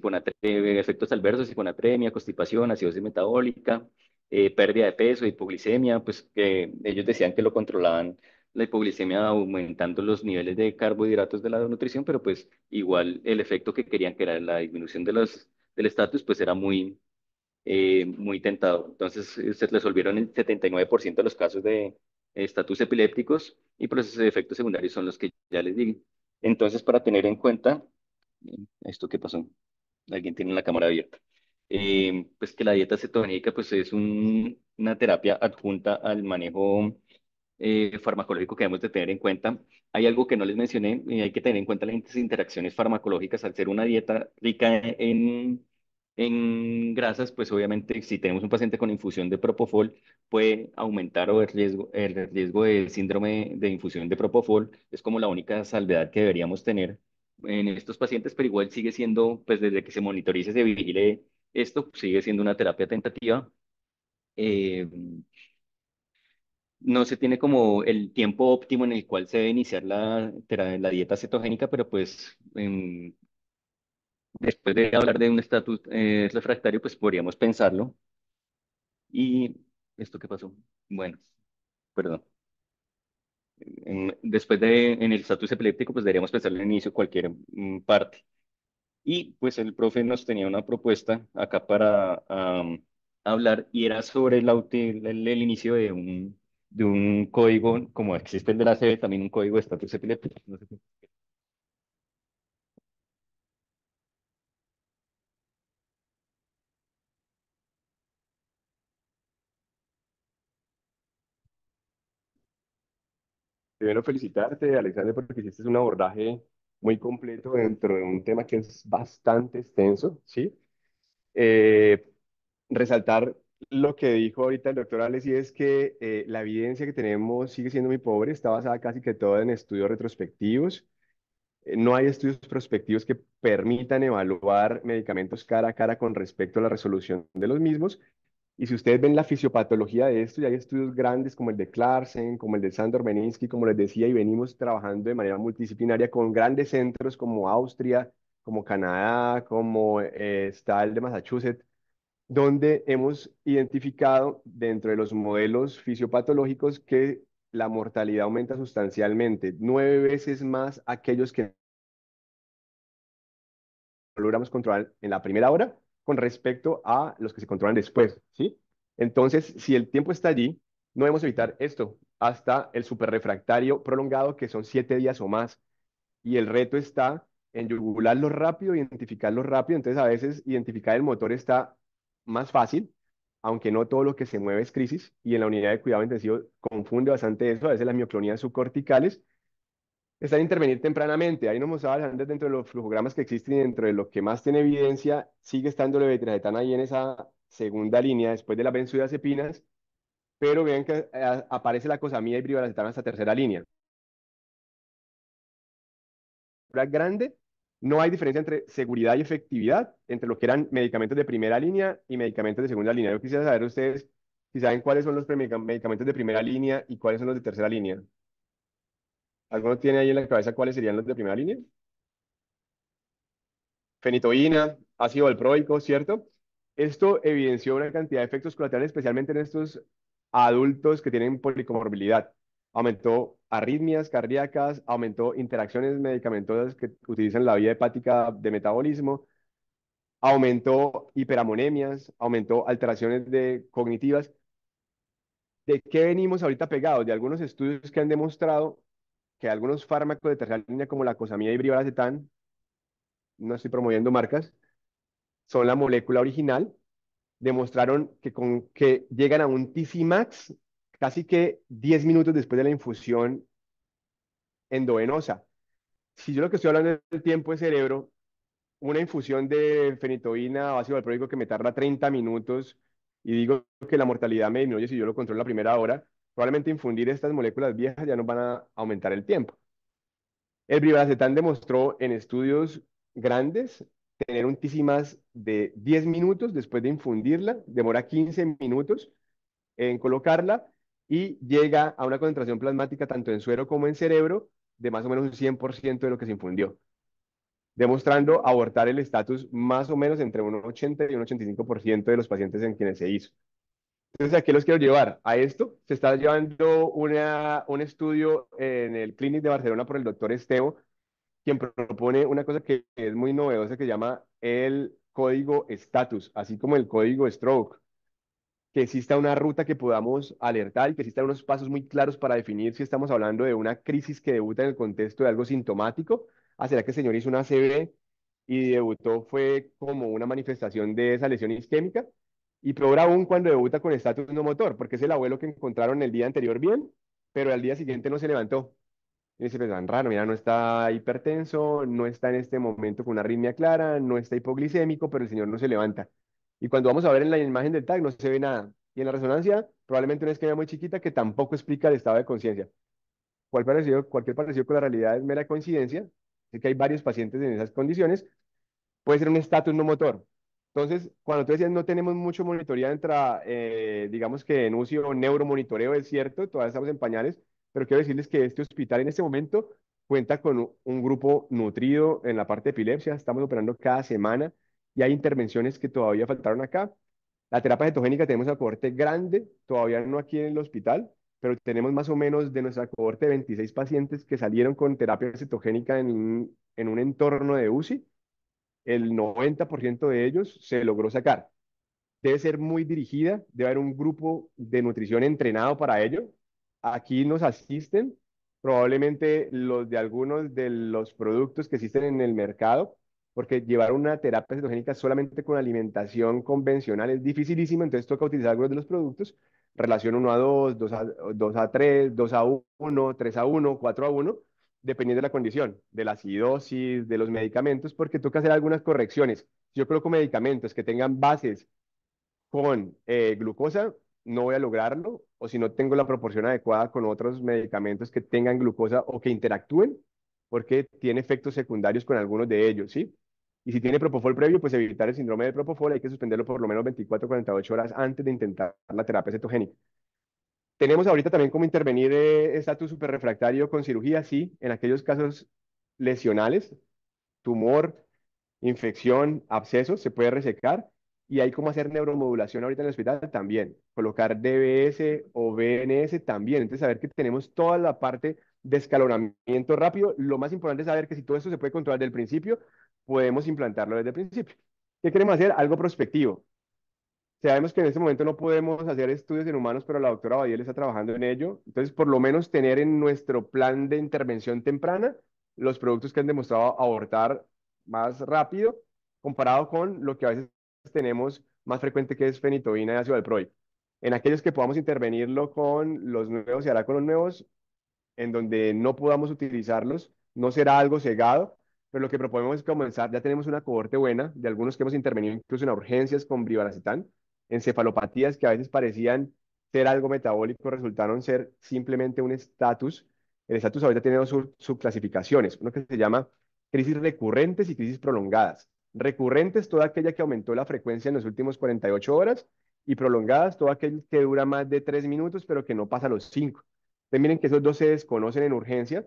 efectos adversos, hiponatremia, constipación, acidosis metabólica, pérdida de peso, hipoglicemia, pues que ellos decían que lo controlaban la hipoglicemia aumentando los niveles de carbohidratos de la nutrición, pero pues igual el efecto que querían, que era la disminución del estatus, pues era muy tentado. Entonces se resolvieron el 79% de los casos de estatus epilépticos y procesos de efectos secundarios son los que ya les digo. Entonces, para tener en cuenta, ¿esto qué pasó? Alguien tiene la cámara abierta. Pues que la dieta cetogénica pues es una terapia adjunta al manejo farmacológico que debemos de tener en cuenta. Hay algo que no les mencioné y hay que tener en cuenta las interacciones farmacológicas. Al ser una dieta rica en grasas, pues obviamente si tenemos un paciente con infusión de propofol, puede aumentar el riesgo de síndrome de infusión de propofol. Es como la única salvedad que deberíamos tener en estos pacientes, pero igual sigue siendo, pues desde que se monitorice, se vigile esto, sigue siendo una terapia tentativa. Eh, no se tiene como el tiempo óptimo en el cual se debe iniciar la dieta cetogénica, pero pues después de hablar de un estatus refractario, pues podríamos pensarlo. ¿Y esto qué pasó? Bueno, perdón. Después en el estatus epiléptico, pues deberíamos pensarlo en inicio cualquier parte. Y pues el profe nos tenía una propuesta acá para hablar y era sobre el inicio de un código, como existe el de la CB, también un código de estatus epiléptico. No sé Primero felicitarte, Alexander, porque hiciste un abordaje muy completo dentro de un tema que es bastante extenso, ¿sí? Eh, Resaltar lo que dijo ahorita el doctor Alex, y es que la evidencia que tenemos sigue siendo muy pobre, está basada casi que toda en estudios retrospectivos. No hay estudios prospectivos que permitan evaluar medicamentos cara a cara con respecto a la resolución de los mismos. Y si ustedes ven la fisiopatología de esto, y hay estudios grandes como el de Clarkson, como el de Sandor Beninsky, como les decía, y venimos trabajando de manera multidisciplinaria con grandes centros como Austria, como Canadá, como está el de Massachusetts, donde hemos identificado dentro de los modelos fisiopatológicos que la mortalidad aumenta sustancialmente, 9 veces más aquellos que logramos controlar en la primera hora con respecto a los que se controlan después, ¿sí? Entonces, si el tiempo está allí, no debemos evitar esto hasta el superrefractario prolongado, que son 7 días o más. Y el reto está en yugularlo rápido, identificarlo rápido. Entonces, a veces identificar el motor está más fácil, aunque no todo lo que se mueve es crisis. Y en la unidad de cuidado intensivo confunde bastante eso. A veces las mioclonías subcorticales está en intervenir tempranamente. Ahí nos mostraba antes dentro de los flujogramas que existen y dentro de lo que más tiene evidencia, sigue estando la levetiracetam ahí en esa segunda línea después de las benzodiazepinas, pero vean que aparece la cosamida y brivaracetam hasta tercera línea. Grande, no hay diferencia entre seguridad y efectividad entre lo que eran medicamentos de primera línea y medicamentos de segunda línea. Yo quisiera saber ustedes si saben cuáles son los medicamentos de primera línea y cuáles son los de tercera línea. ¿Alguno tiene ahí en la cabeza cuáles serían los de primera línea? Fenitoína, ácido valproico, ¿cierto? Esto evidenció una cantidad de efectos colaterales, especialmente en estos adultos que tienen policomorbilidad. Aumentó arritmias cardíacas, aumentó interacciones medicamentosas que utilizan la vía hepática de metabolismo, aumentó hiperamonemias, aumentó alteraciones cognitivas. ¿De qué venimos ahorita pegados? De algunos estudios que han demostrado que algunos fármacos de tercera línea como la cosamida y brivaracetam, no estoy promoviendo marcas, son la molécula original, demostraron que llegan a un TC max casi que 10 minutos después de la infusión endovenosa. Si yo lo que estoy hablando del tiempo de cerebro, una infusión de fenitoína o ácido valproico que me tarda 30 minutos y digo que la mortalidad me disminuye si yo lo controlo en la primera hora, probablemente infundir estas moléculas viejas ya nos van a aumentar el tiempo. El brivaracetam demostró en estudios grandes tener un Tcmax de 10 minutos después de infundirla, demora 15 minutos en colocarla y llega a una concentración plasmática tanto en suero como en cerebro de más o menos un 100% de lo que se infundió, demostrando abortar el estatus más o menos entre un 80 y un 85% de los pacientes en quienes se hizo. Entonces, ¿a qué los quiero llevar? A esto se está llevando un estudio en el Clinic de Barcelona por el doctor Esteo, quien propone una cosa que es muy novedosa que se llama el código status, así como el código stroke, que exista una ruta que podamos alertar y que existan unos pasos muy claros para definir si estamos hablando de una crisis que debuta en el contexto de algo sintomático. Ah, ¿será que el señor hizo una ACV y debutó fue como una manifestación de esa lesión isquémica? Y peor aún cuando debuta con estatus no motor, porque es el abuelo que encontraron el día anterior bien, pero al día siguiente no se levantó. Y dice, pues tan raro, mira, no está hipertenso, no está en este momento con una arritmia clara, no está hipoglicémico, pero el señor no se levanta. Y cuando vamos a ver en la imagen del TAC no se ve nada. Y en la resonancia, probablemente una isquemia muy chiquita que tampoco explica el estado de conciencia. Cualquier parecido con la realidad es mera coincidencia. Así que hay varios pacientes en esas condiciones, puede ser un estatus no motor. Entonces, cuando tú decías no tenemos mucho monitoreo digamos que en UCI o neuromonitoreo, es cierto, todavía estamos en pañales, pero quiero decirles que este hospital en este momento cuenta con un grupo nutrido en la parte de epilepsia, estamos operando cada semana y hay intervenciones que todavía faltaron acá. La terapia cetogénica tenemos una cohorte grande, todavía no aquí en el hospital, pero tenemos más o menos de nuestra cohorte 26 pacientes que salieron con terapia cetogénica en un entorno de UCI, el 90% de ellos se logró sacar. Debe ser muy dirigida, debe haber un grupo de nutrición entrenado para ello. Aquí nos asisten probablemente los de algunos de los productos que existen en el mercado, porque llevar una terapia cetogénica solamente con alimentación convencional es dificilísimo, entonces toca utilizar algunos de los productos, relación 1 a 2, 2 a 3, 2 a 1, 3 a 1, 4 a 1, dependiendo de la condición, de la acidosis, de los medicamentos, porque toca hacer algunas correcciones. Si yo coloco medicamentos que tengan bases con glucosa, no voy a lograrlo, o si no tengo la proporción adecuada con otros medicamentos que tengan glucosa o que interactúen, porque tiene efectos secundarios con algunos de ellos, ¿sí? Y si tiene propofol previo, pues evitar el síndrome de propofol, hay que suspenderlo por lo menos 24 48 horas antes de intentar la terapia cetogénica. Tenemos ahorita también cómo intervenir estatus superrefractario con cirugía, sí, en aquellos casos lesionales, tumor, infección, abscesos, se puede resecar y hay cómo hacer neuromodulación ahorita en el hospital también, colocar DBS o BNS también. Entonces, saber que tenemos toda la parte de escalonamiento rápido. Lo más importante es saber que si todo esto se puede controlar desde el principio, podemos implantarlo desde el principio. ¿Qué queremos hacer? Algo prospectivo. Sabemos que en este momento no podemos hacer estudios en humanos, pero la doctora Badiel está trabajando en ello. Entonces, por lo menos tener en nuestro plan de intervención temprana los productos que han demostrado abortar más rápido comparado con lo que a veces tenemos más frecuente que es fenitoína y ácido valproico. En aquellos que podamos intervenirlo con los nuevos y hará con los nuevos, en donde no podamos utilizarlos, no será algo cegado, pero lo que proponemos es comenzar, ya tenemos una cohorte buena de algunos que hemos intervenido incluso en urgencias con brivaracetam, encefalopatías que a veces parecían ser algo metabólico, resultaron ser simplemente un estatus. El estatus ahorita tiene dos subclasificaciones, uno que se llama crisis recurrentes y crisis prolongadas. Recurrentes, toda aquella que aumentó la frecuencia en las últimas 48 horas, y prolongadas, todo aquel que dura más de 3 minutos, pero que no pasa los 5. Ustedes miren que esos dos se desconocen en urgencia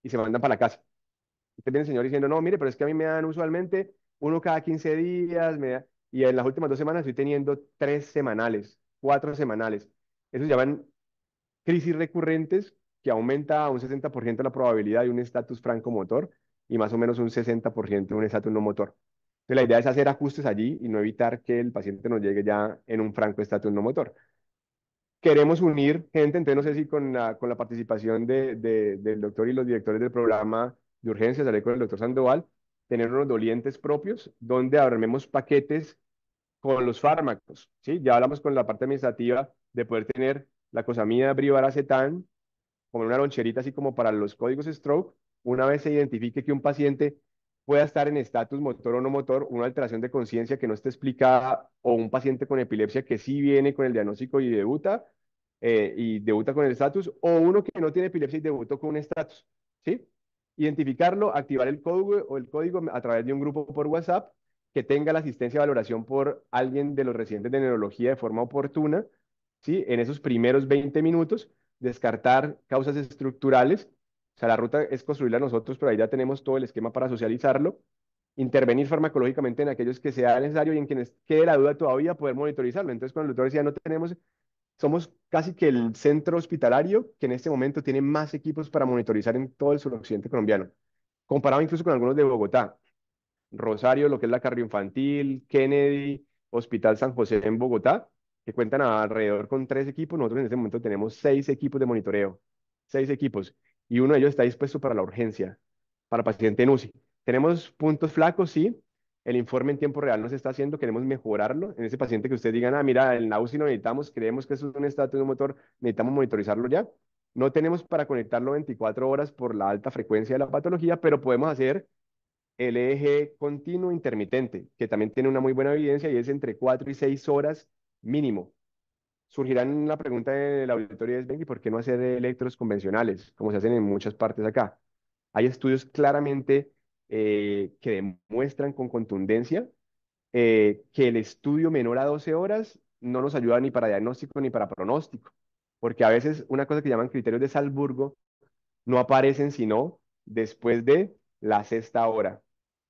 y se mandan para la casa. Usted viene el señor diciendo, no, mire, pero es que a mí me dan usualmente uno cada 15 días, y en las últimas 2 semanas estoy teniendo 3 semanales, 4 semanales. Eso se llaman crisis recurrentes, que aumenta a un 60% la probabilidad de un estatus francomotor y más o menos un 60% de un estatus no motor. Entonces, la idea es hacer ajustes allí y no evitar que el paciente nos llegue ya en un franco estatus no motor. Queremos unir gente, entonces no sé si con la participación del doctor y los directores del programa de urgencias, hablé con el doctor Sandoval, tener unos dolientes propios donde armemos paquetes con los fármacos, ¿sí? Ya hablamos con la parte administrativa de poder tener la cosamida brivaracetam como en una loncherita así como para los códigos stroke, una vez se identifique que un paciente pueda estar en estatus motor o no motor, una alteración de conciencia que no esté explicada, o un paciente con epilepsia que sí viene con el diagnóstico y debuta con el estatus, o uno que no tiene epilepsia y debutó con un estatus, ¿sí? Identificarlo, activar el código a través de un grupo por WhatsApp que tenga la asistencia de valoración por alguien de los residentes de neurología de forma oportuna, ¿sí? En esos primeros 20 minutos, descartar causas estructurales. O sea, la ruta es construirla nosotros, pero ahí ya tenemos todo el esquema para socializarlo. Intervenir farmacológicamente en aquellos que sea necesario y en quienes quede la duda todavía, poder monitorizarlo. Entonces, cuando el doctor decía, no tenemos, somos casi que el centro hospitalario que en este momento tiene más equipos para monitorizar en todo el suroccidente colombiano, comparado incluso con algunos de Bogotá. Rosario, lo que es la cardioinfantil, Kennedy, Hospital San José en Bogotá, que cuentan alrededor con 3 equipos. Nosotros en este momento tenemos 6 equipos de monitoreo, 6 equipos, y uno de ellos está dispuesto para la urgencia, para paciente en UCI. Tenemos puntos flacos, sí. El informe en tiempo real no se está haciendo, queremos mejorarlo. En ese paciente que ustedes digan, ah, mira, en la UCI no necesitamos, creemos que eso es un estatus de un motor, necesitamos monitorizarlo ya. No tenemos para conectarlo 24 horas por la alta frecuencia de la patología, pero podemos hacer el eje continuo intermitente, que también tiene una muy buena evidencia y es entre 4 y 6 horas mínimo. Surgirán la pregunta del auditorio es, "Ven, ¿y por qué no hacer electros convencionales, como se hacen en muchas partes acá?" Hay estudios claramente que demuestran con contundencia que el estudio menor a 12 horas no nos ayuda ni para diagnóstico ni para pronóstico, porque a veces una cosa que llaman criterios de Salzburgo no aparecen sino después de la sexta hora.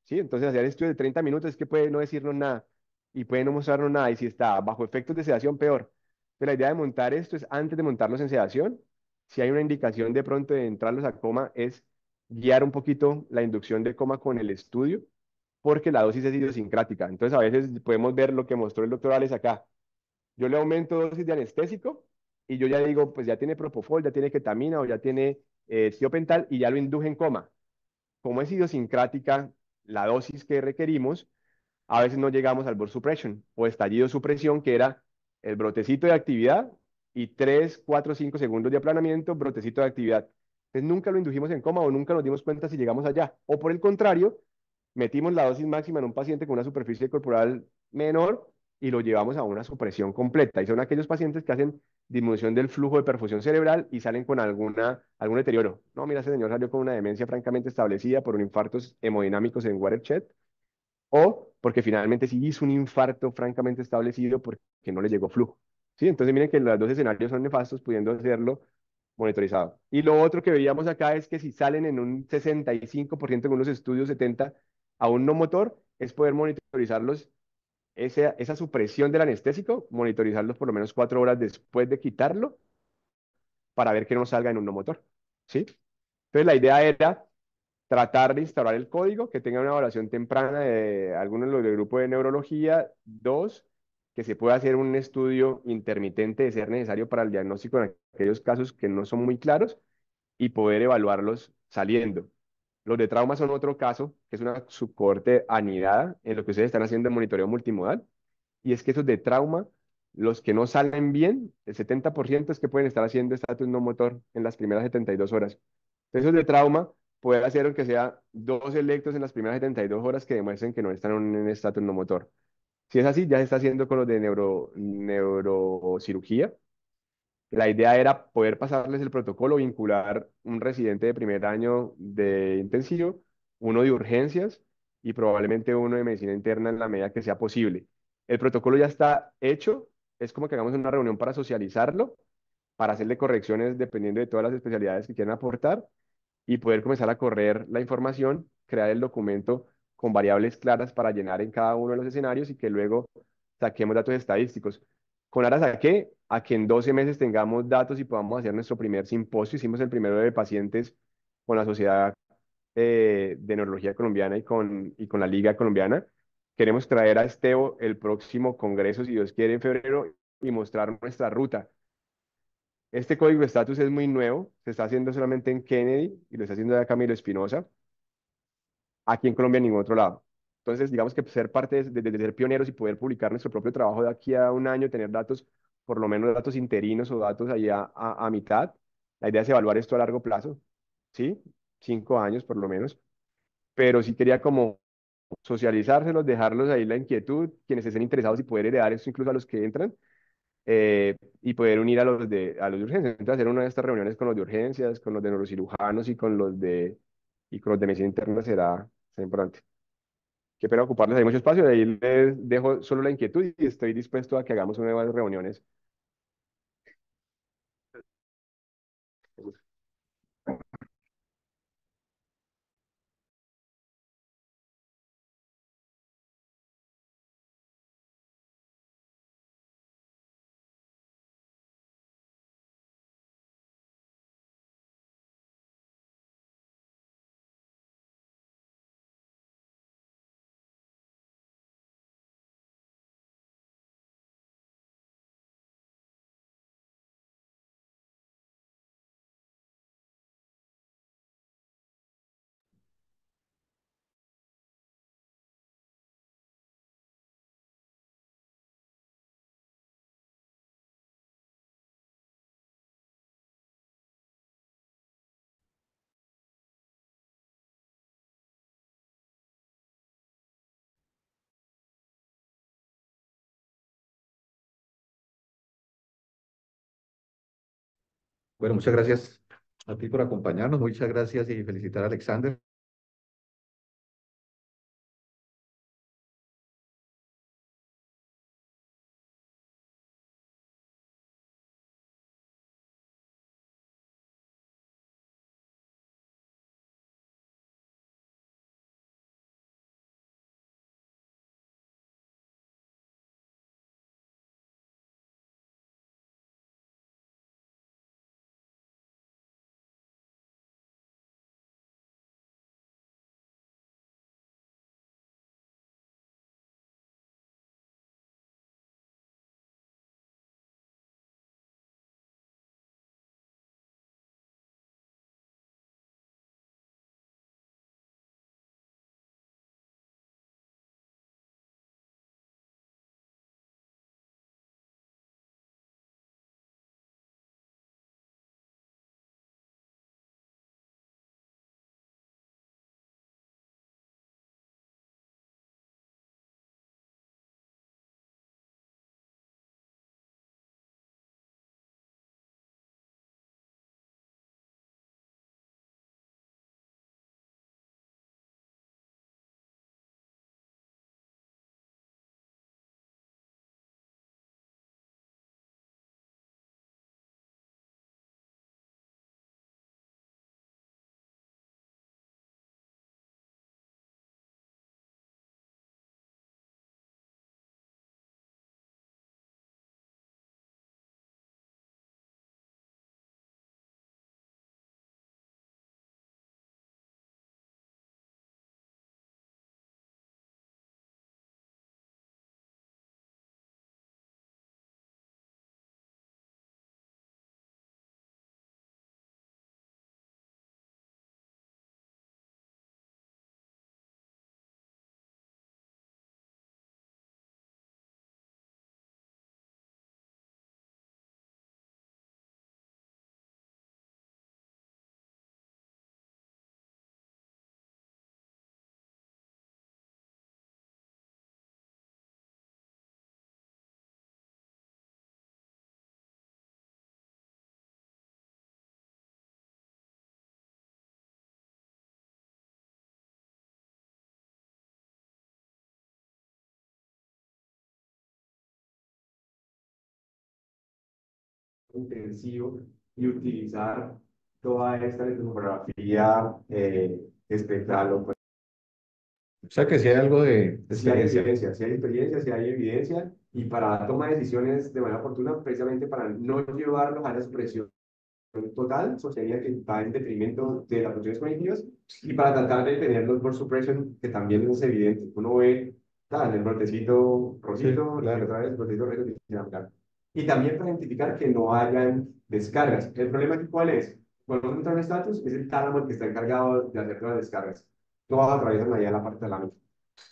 ¿Sí? Entonces, hacer estudios de 30 minutos es que puede no decirnos nada y puede no mostrarnos nada. Y si está bajo efectos de sedación, peor. Pero la idea de montar esto es antes de montarlos en sedación. Si hay una indicación de pronto de entrarlos a coma, es guiar un poquito la inducción de coma con el estudio, porque la dosis es idiosincrática. Entonces, a veces podemos ver lo que mostró el doctor Alex acá. Yo le aumento dosis de anestésico y yo ya digo, pues ya tiene propofol, ya tiene ketamina o ya tiene tiopental y ya lo induje en coma. Como es idiosincrática la dosis que requerimos, a veces no llegamos al burst suppression o estallido supresión, que era el brotecito de actividad y 3, 4, 5 segundos de aplanamiento, brotecito de actividad. Entonces nunca lo indujimos en coma o nunca nos dimos cuenta si llegamos allá. O por el contrario, metimos la dosis máxima en un paciente con una superficie corporal menor y lo llevamos a una supresión completa. Y son aquellos pacientes que hacen disminución del flujo de perfusión cerebral y salen con algún deterioro. No, mira, ese señor salió con una demencia francamente establecida por un infartos hemodinámicos en Watershed o porque finalmente sí hizo un infarto francamente establecido porque no le llegó flujo. ¿Sí? Entonces miren que los dos escenarios son nefastos pudiendo hacerlo monitorizado. Y lo otro que veíamos acá es que si salen en un 65% en unos estudios 70 a un no motor, es poder monitorizarlos, esa supresión del anestésico, monitorizarlos por lo menos 4 horas después de quitarlo para ver que no salga en un no motor. ¿Sí? Entonces la idea era tratar de instaurar el código, que tenga una evaluación temprana de algunos de los del grupo de neurología. Dos, que se pueda hacer un estudio intermitente de ser necesario para el diagnóstico en aquellos casos que no son muy claros y poder evaluarlos saliendo. Los de trauma son otro caso, que es una subcohorte anidada en lo que ustedes están haciendo en monitoreo multimodal. Y es que esos de trauma, los que no salen bien, el 70% es que pueden estar haciendo estatus no motor en las primeras 72 horas. Entonces, esos de trauma puede hacer aunque sea 2 electros en las primeras 72 horas que demuestren que no están en un estatus no motor. Si es así, ya se está haciendo con los de neurocirugía. La idea era poder pasarles el protocolo, vincular un residente de primer año de intensivo, uno de urgencias y probablemente uno de medicina interna en la medida que sea posible. El protocolo ya está hecho, es como que hagamos una reunión para socializarlo, para hacerle correcciones dependiendo de todas las especialidades que quieran aportar y poder comenzar a correr la información, crear el documento con variables claras para llenar en cada uno de los escenarios y que luego saquemos datos estadísticos. ¿Con aras a qué? A que en 12 meses tengamos datos y podamos hacer nuestro primer simposio. Hicimos el primero de pacientes con la Sociedad de Neurología Colombiana y con la Liga Colombiana. Queremos traer a Estevo el próximo congreso, si Dios quiere, en febrero y mostrar nuestra ruta. Este código de estatus es muy nuevo, se está haciendo solamente en Kennedy y lo está haciendo ya Camilo Espinosa, aquí en Colombia en ningún otro lado. Entonces, digamos que ser parte de ser pioneros y poder publicar nuestro propio trabajo de aquí a un año, tener datos, por lo menos datos interinos o datos allá a mitad. La idea es evaluar esto a largo plazo, ¿sí? 5 años por lo menos. pero sí quería como socializárselos, dejarlos ahí la inquietud, quienes estén interesados y poder heredar esto incluso a los que entran, y poder unir a los de urgencias. Entonces, hacer una de estas reuniones con los de urgencias, con los de neurocirujanos y con los de medicina interna será importante. Qué pena ocuparles ahí mucho espacio, de ahí les dejo solo la inquietud y estoy dispuesto a que hagamos nuevas reuniones. Bueno, muchas gracias a ti por acompañarnos. Muchas gracias y felicitar a Alexander. Intensivo y utilizar toda esta litografía espectral. O sea que sí hay algo de Si hay experiencia. evidencia, si hay experiencia, si hay evidencia, y para tomar decisiones de manera oportuna, precisamente para no llevarlos a la expresión total, sostenida que va en detrimento de las funciones cognitivas, y para tratar de tener los burst suppression, que también es evidente. Uno ve el brotecito Sí, rojito, y claro. otra vez el brotecito rojo, y también para identificar que no hayan descargas. ¿El problema aquí cuál es? Cuando uno entra en estatus, es el tálamo el que está encargado de hacer las descargas. Todas atraviesan allá la parte de la mente.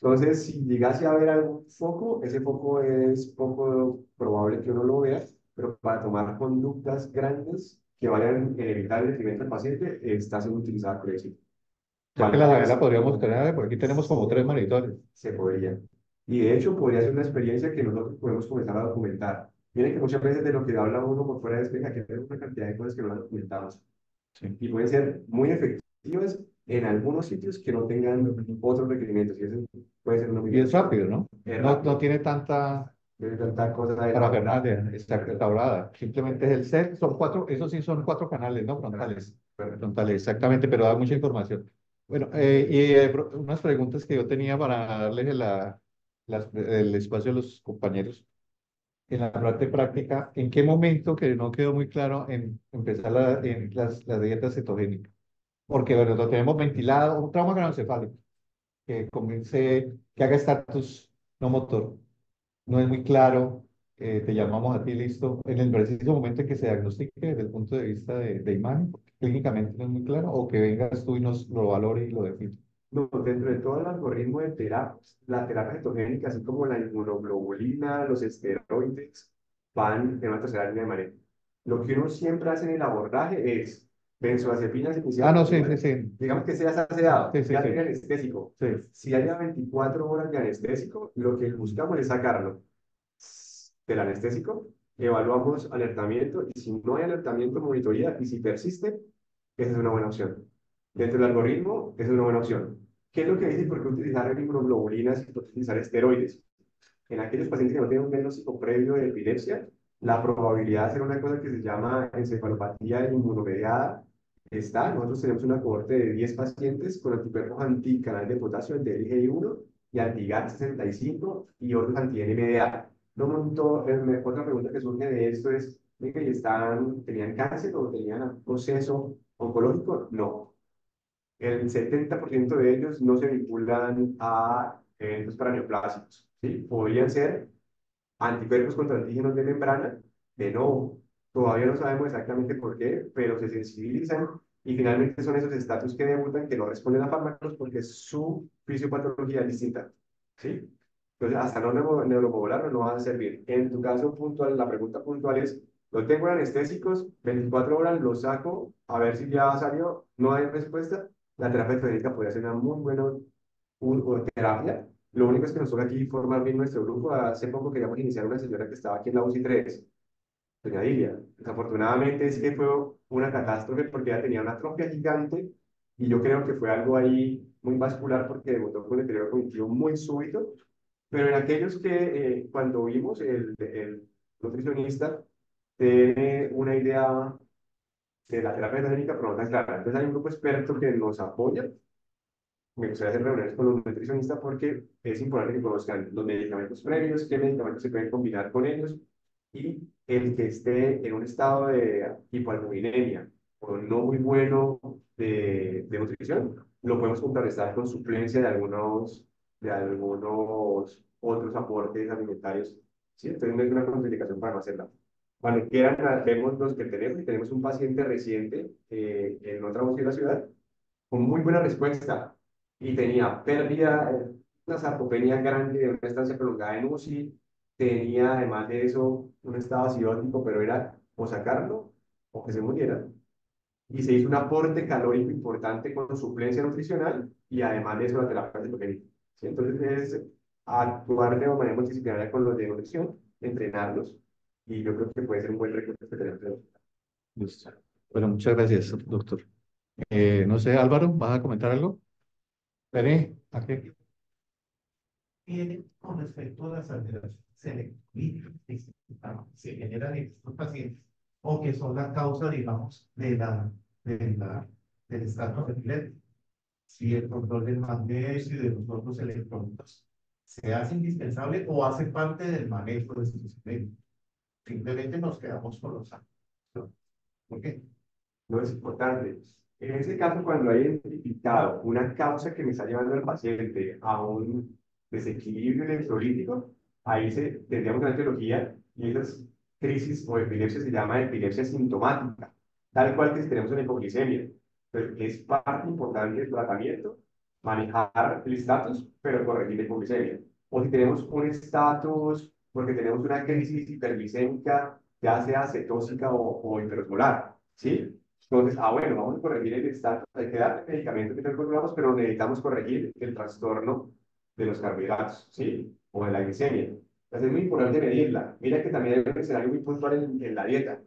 Entonces, si llegase a haber algún foco, ese foco es poco probable que uno lo vea, pero para tomar conductas grandes que vayan a evitar el detrimento del paciente, está siendo utilizada Clexit. sea que la Cuando la podríamos tener, porque aquí tenemos como tres monitores. se podría. Y de hecho podría ser una experiencia que nosotros podemos comenzar a documentar. Miren que muchas veces de lo que habla uno por fuera es que aquí tenemos una cantidad de cosas que no las documentamos. Sí. Y pueden ser muy efectivas en algunos sitios que no tengan otros requerimientos. Y eso puede ser una Y es migración. rápido, ¿no? Es No, rápido. no tiene tanta No hay tanta cosa de parafernalia, está restaurada. Simplemente es el set, son cuatro, eso sí son cuatro canales, ¿no? Frontales. Frontales, exactamente, pero da mucha información. Bueno, unas preguntas que yo tenía para darles el espacio a los compañeros. En la parte práctica, ¿en qué momento, que no quedó muy claro, en empezar la dieta cetogénica? Porque, bueno, lo tenemos ventilado, un trauma craneoencefálico, que comience, que haga estatus no motor. No es muy claro, te llamamos a ti, listo, en el preciso momento en que se diagnostique desde el punto de vista de imagen, porque clínicamente no es muy claro, o que vengas tú y nos lo valore y lo define. No, dentro de todo el algoritmo de terapias, la terapia cetogénica, así como la inmunoglobulina, los esteroides, van en una tercera línea de manejo. Lo que uno siempre hace en el abordaje es benzodiazepinas Ah, no, iniciales, sí, sí, sí, digamos que sea sedado, sí, sí, ya sí, tiene anestésico. sí. Si haya 24 horas de anestésico, lo que buscamos es sacarlo del anestésico, evaluamos alertamiento y si no hay alertamiento, monitoría y si persiste, esa es una buena opción. Dentro del algoritmo, esa es una buena opción. ¿Qué es lo que dice y por qué utilizar inmunoglobulinas y por qué utilizar esteroides? En aquellos pacientes que no tienen un diagnóstico previo de epilepsia, la probabilidad de hacer una cosa que se llama encefalopatía inmunomediada está. Nosotros tenemos una cohorte de 10 pacientes con anticuerpos anticanal de potasio, el IgI1 y anti-GAT65 y otros anti-NMDA. No montó, otra pregunta que surge de esto es, venga, ¿y tenían cáncer o tenían un proceso oncológico? No. El 70% de ellos no se vinculan a eventos paraneoplásicos, ¿sí? Podrían ser anticuerpos contra antígenos de membrana, de nuevo, todavía no sabemos exactamente por qué, pero se sensibilizan y finalmente son esos estatus que debutan que no responden a fármacos porque su fisiopatología es distinta, ¿sí? Entonces, hasta no neuromodular no va a servir. En tu caso puntual, la pregunta puntual es, lo tengo en anestésicos, 24 horas, lo saco, a ver si ya salió, no hay respuesta. La terapia clínica puede ser una muy buena terapia. Lo único es que nos toca aquí formar bien nuestro grupo. Hace poco queríamos iniciar una señora que estaba aquí en la UCI 3, doña Dilia. Desafortunadamente es que fue una catástrofe porque ella tenía una atrofia gigante y yo creo que fue algo ahí muy vascular porque debutó con un deterioro cognitivo muy súbito. Pero en aquellos que cuando vimos el nutricionista tiene una idea de la terapia clínica, pero no tan clara. Entonces hay un grupo experto que nos apoya. Me gustaría hacer reuniones con los nutricionistas porque es importante que conozcan los medicamentos previos, qué medicamentos se pueden combinar con ellos y el que esté en un estado de hipoalbuminemia o no muy bueno de nutrición, lo podemos contrarrestar con suplencia de algunos otros aportes alimentarios. ¿Sí? Entonces no es una contraindicación para no hacerla. Cuando quieran, vemos los que tenemos y tenemos un paciente reciente en otra UCI de la ciudad con muy buena respuesta y tenía pérdida, una sarcopenia grande de una estancia prolongada en UCI, tenía además de eso un estado acidótico, pero era o sacarlo o que se muriera. Y se hizo un aporte calórico importante con suplencia nutricional y además de eso la terapia cetogénica. ¿Sí? Entonces es actuar de manera multidisciplinaria con los de nutrición, entrenarlos y yo creo que puede ser un buen recurso que tenemos. Listo. Bueno, muchas gracias, doctor. No sé, Álvaro, ¿vas a comentar algo? Veré, ¿a qué? Tienen con respecto a las alteraciones electrolíticas que se generan en estos pacientes o que son la causa, digamos, del estado epiléptico. Si el control del magnesio y de los otros electrolitos se hace indispensable o hace parte del manejo de estos elementos. Simplemente nos quedamos con los actos. ¿Por qué? No es importante. En ese caso, cuando hay identificado una causa que me está llevando al paciente a un desequilibrio electrolítico, ahí tendríamos una etiología y esas crisis o epilepsia se llama epilepsia sintomática, tal cual que si tenemos una hipoglicemia. Pero es parte importante del tratamiento, manejar el estatus, pero corregir la hipoglicemia. O si tenemos un estatus porque tenemos una crisis hiperglicémica, ya sea cetósica o hiperosmolar, ¿sí? Entonces, bueno, vamos a corregir el estatus, hay que darle medicamentos que no controlamos, pero necesitamos corregir el trastorno de los carbohidratos, ¿sí? O de la glicemia. Entonces es muy importante medirla. Mira que también hay un escenario muy puntual en la dieta,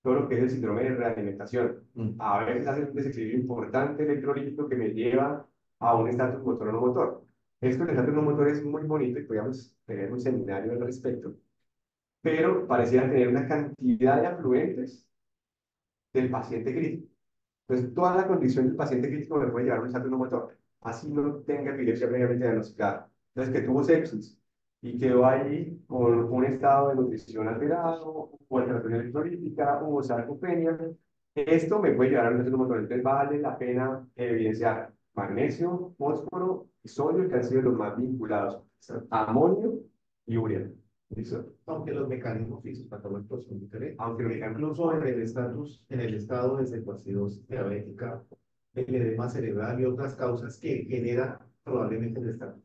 todo lo que es el síndrome de realimentación. A veces hace un desequilibrio importante electrolítico que me lleva a un estatus motor o no motor. Esto del estatus no motor es muy bonito y podríamos tener un seminario al respecto, pero pareciera tener una cantidad de afluentes del paciente crítico. Entonces, toda la condición del paciente crítico me puede llevar a un estatus no motor, así no tenga epilepsia previamente diagnosticada. Entonces, que tuvo sepsis y quedó ahí con un estado de nutrición alterado, o alteración electrolítica, o sarcopenia, esto me puede llevar a un estatus no motor. Entonces, vale la pena evidenciar magnesio, fósforo y sodio, que han sido los más vinculados, amonio y urea. ¿Listo? Aunque los mecanismos fisiopatológicos son diferentes. Aunque los Incluso en el estatus, en el estado de cetoacidosis diabética, el edema cerebral y otras causas que generan probablemente el estatus.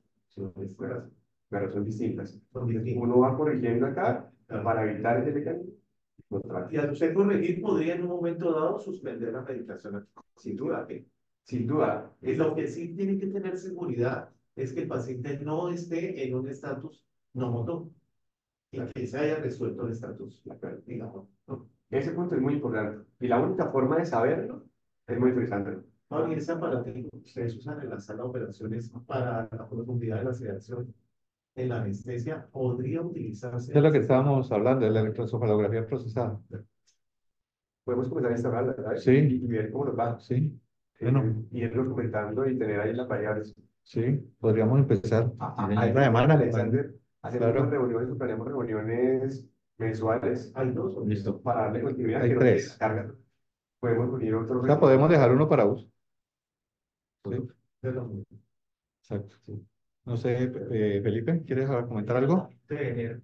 pero son distintas. Son distintas. Uno va corrigiendo acá Claro. para evitar ese mecanismo. Y al usted corregir, podría en un momento dado suspender la medicación. Sin duda, sin duda. Y lo que sí tiene que tener seguridad es que el paciente no esté en un estatus no motor y que se haya resuelto el estatus, digamos, ¿no? Ese punto es muy importante. Y la única forma de saberlo es monitorizarlo. Ahora, y ese aparatito que ustedes usan en la sala de operaciones para la profundidad de la sedación en la anestesia, podría utilizarse. Eso es lo que estábamos hablando, de la electroencefalografía procesada. Podemos comenzar a instalarla, ¿verdad? Sí. Y ver cómo nos va. Sí, bueno. Y irlo comentando y tener ahí las variables. sí, podríamos empezar. Hay Una semana. Alexander, hacemos Claro. unas reuniones, planeamos reuniones mensuales Hay dos o Listo. para darle continuidad. Hay que no 3. quede carga. Podemos unir otro. O sea, podemos dejar uno para uso. Sí, de exacto. Sí. No sé, Felipe, ¿quieres comentar algo? tener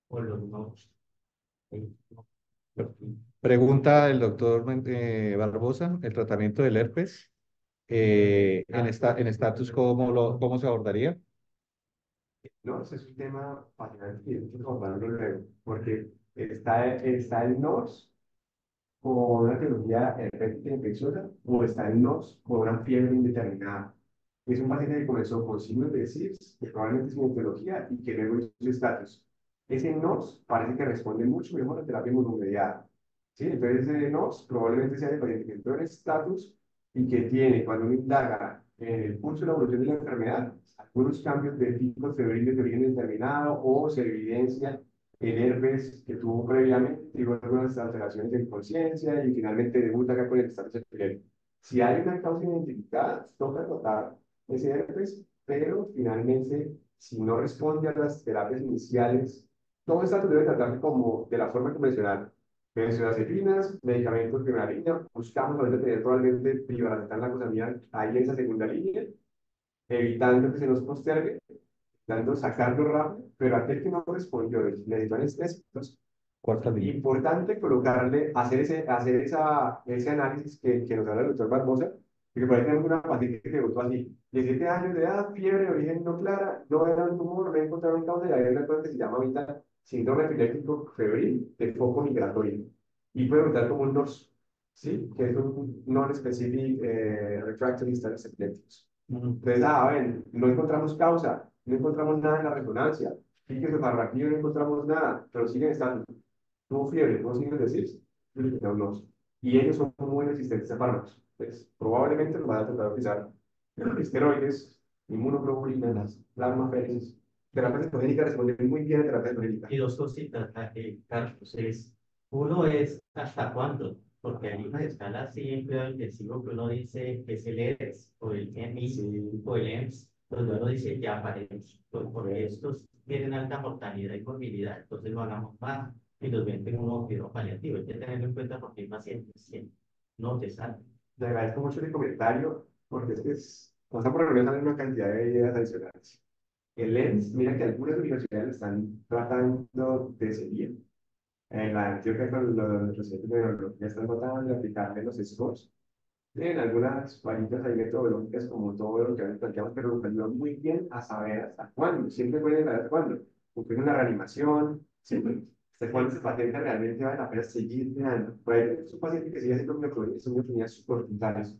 o los nuevos. Pregunta el doctor Barbosa, el tratamiento del herpes en estatus, ¿cómo se abordaría? No, ese es un tema fascinante y hay que abordarlo luego, porque está el NOS con una etiología herpética infecciosa o está el NOS con una fiebre indeterminada. Es un paciente que comenzó con signos de SIDS, que probablemente es una etiología y que luego hizo estatus. Ese NOS parece que responde mucho mejor a la terapia inmunomediada. ¿Sí? Entonces ese NOS probablemente sea el paciente que entró en estatus y que tiene, cuando uno indaga en el pulso de la evolución de la enfermedad, algunos cambios de tipo febril de origen determinado o se evidencia el herpes que tuvo previamente, y algunas alteraciones de conciencia y finalmente debuta acá con el estatus epiléptico. Si hay una causa identificada, toca tratar ese herpes, pero finalmente, si no responde a las terapias iniciales, todo esto debe tratarse como de la forma convencional. Benzodiazepinas, medicamentos de primera línea, buscamos ahorita tener probablemente piloracetam, lacosamida ahí en esa segunda línea, evitando que se nos postergue, dando sacarlo rápido, pero aquel que no respondió, necesitó anestésicos. Cuarta línea. Importante colocarle, ese análisis que nos habla el doctor Barbosa, porque por ahí tenemos una paciente que debutó así, 17 años de edad, fiebre de origen no clara, no era un tumor, no encontraron causa, y hay una cosa que se llama ahorita síndrome epiléptico febril de foco migratorio. Y puede preguntar como un NOS, ¿sí? Que es un non-specific refractory status epilepticus. Entonces, ven, no encontramos causa, no encontramos nada en la resonancia, fíjese, farmaquillo no encontramos nada, pero siguen estando. Tuvo fiebre, tuvo signos de CIRS, y ellos son muy resistentes a fármacos. Entonces, probablemente nos van a tratar de utilizar esteroides, inmunoglobulinas, plasmaféresis. Terapias citogénicas responden muy bien a terapia citogénica. Y dos cositas, Carlos, uno es ¿hasta cuándo? Porque hay una escala así en cuidado intensivo que uno dice que es el ERS o el EMI o el EMS, donde uno dice ya paremos, porque estos tienen alta mortalidad y morbilidad, entonces no hagamos más y los ven en un cuidado paliativo. Hay que tenerlo en cuenta porque hay pacientes que no te salen. Le agradezco mucho el comentario, porque es que nos estamos reuniendo en una cantidad de ideas adicionales. El EMS, mira que algunas universidades lo están tratando de seguir. En la Antioquia con los residentes de neurología están tratando de aplicarle los scores. Tienen algunas varitas ahí metodológicas como todo lo que planteamos, pero nos ayudan muy bien a saber hasta cuándo. Siempre pueden saber hasta cuándo. Cumplir una reanimación, siempre ¿Hasta cuándo ese paciente realmente vale la pena seguir cuidando? Puede ser un paciente que sigue haciendo miotonías subcorticales.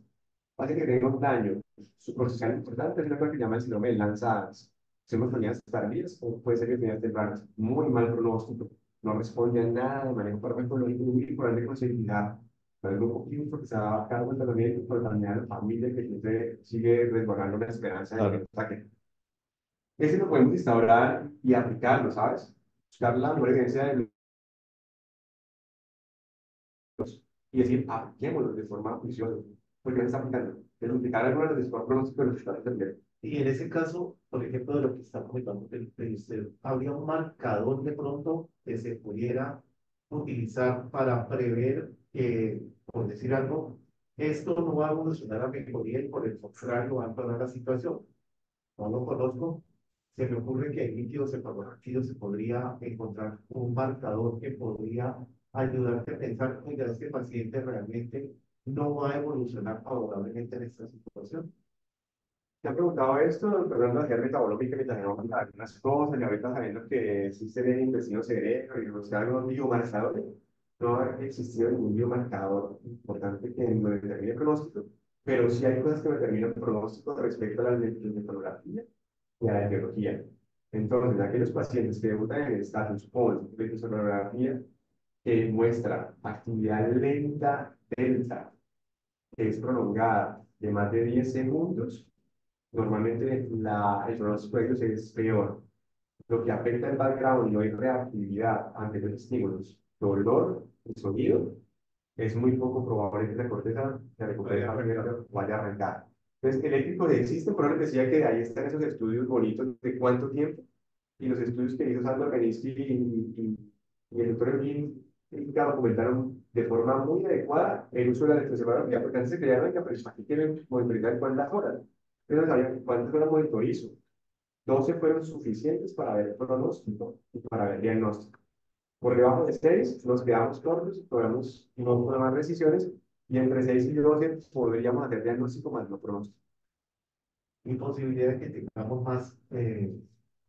Paciente que tenga un daño subcortical importante, es una cosa que llama el síndrome de Lanzadas. Son miotonías tardías o puede ser miotonías tempranas. Muy mal pronóstico. No responde a nada de manejo farmacológico, muy importante conseguirá el grupo clínico que se va a cargo del tratamiento, pero también a la familia que siempre sigue resguardando la esperanza de que Claro. no ataque. Ese lo podemos instaurar y aplicarlo, ¿sabes? Buscar la mejor evidencia de y decir, apliquémoslo de forma juiciosa, porque no está aplicando. Pero aplicar algunas de las formas pero está entendiendo. Y en ese caso, por ejemplo, de lo que está comentando usted, ¿habría un marcador de pronto que se pudiera utilizar para prever que, por decir algo, esto no va a evolucionar a mejoría y por el contrario va a empeorar la situación? No lo conozco. Se me ocurre que en líquidos cefalorraquídeos se podría encontrar un marcador que podría ayudarte a pensar, oiga, este paciente realmente no va a evolucionar favorablemente en esta situación. ¿Te han preguntado esto? Tratando de hacer metabolómica mientras tenemos algunas cosas, y ahorita sabiendo que existe el intestino cerebro y buscar algunos biomarcadores, no ha existido ningún biomarcador importante que me determine el pronóstico, pero sí hay cosas que me determinan el pronóstico respecto a la metalografía y a la etiología. Entonces, aquellos pacientes que debutan en el estatus on de sonografía que muestra actividad lenta delta, que es prolongada de más de 10 segundos, normalmente el pronóstico de ellos es peor. Lo que afecta el background y no hay reactividad ante los estímulos, dolor, el sonido, es muy poco probable que esa corteza se recupere o vaya a arrancar. Entonces, eléctricos existen, pero les decía que ahí están esos estudios bonitos de cuánto tiempo y los estudios que hizo Sandor Beninsky y el doctor Evin documentaron de forma muy adecuada el uso de la electroencefalografía, porque antes se creían que aquí quieren monitorizar cuántas horas, pero no sabían cuántas horas monitorizo. 12 fueron suficientes para ver el pronóstico y para ver el diagnóstico. Por debajo de 6 nos quedamos cortos, podemos no tomar decisiones, y entre 6 y 12 podríamos hacer diagnóstico más no pronóstico. Y posibilidad de que tengamos más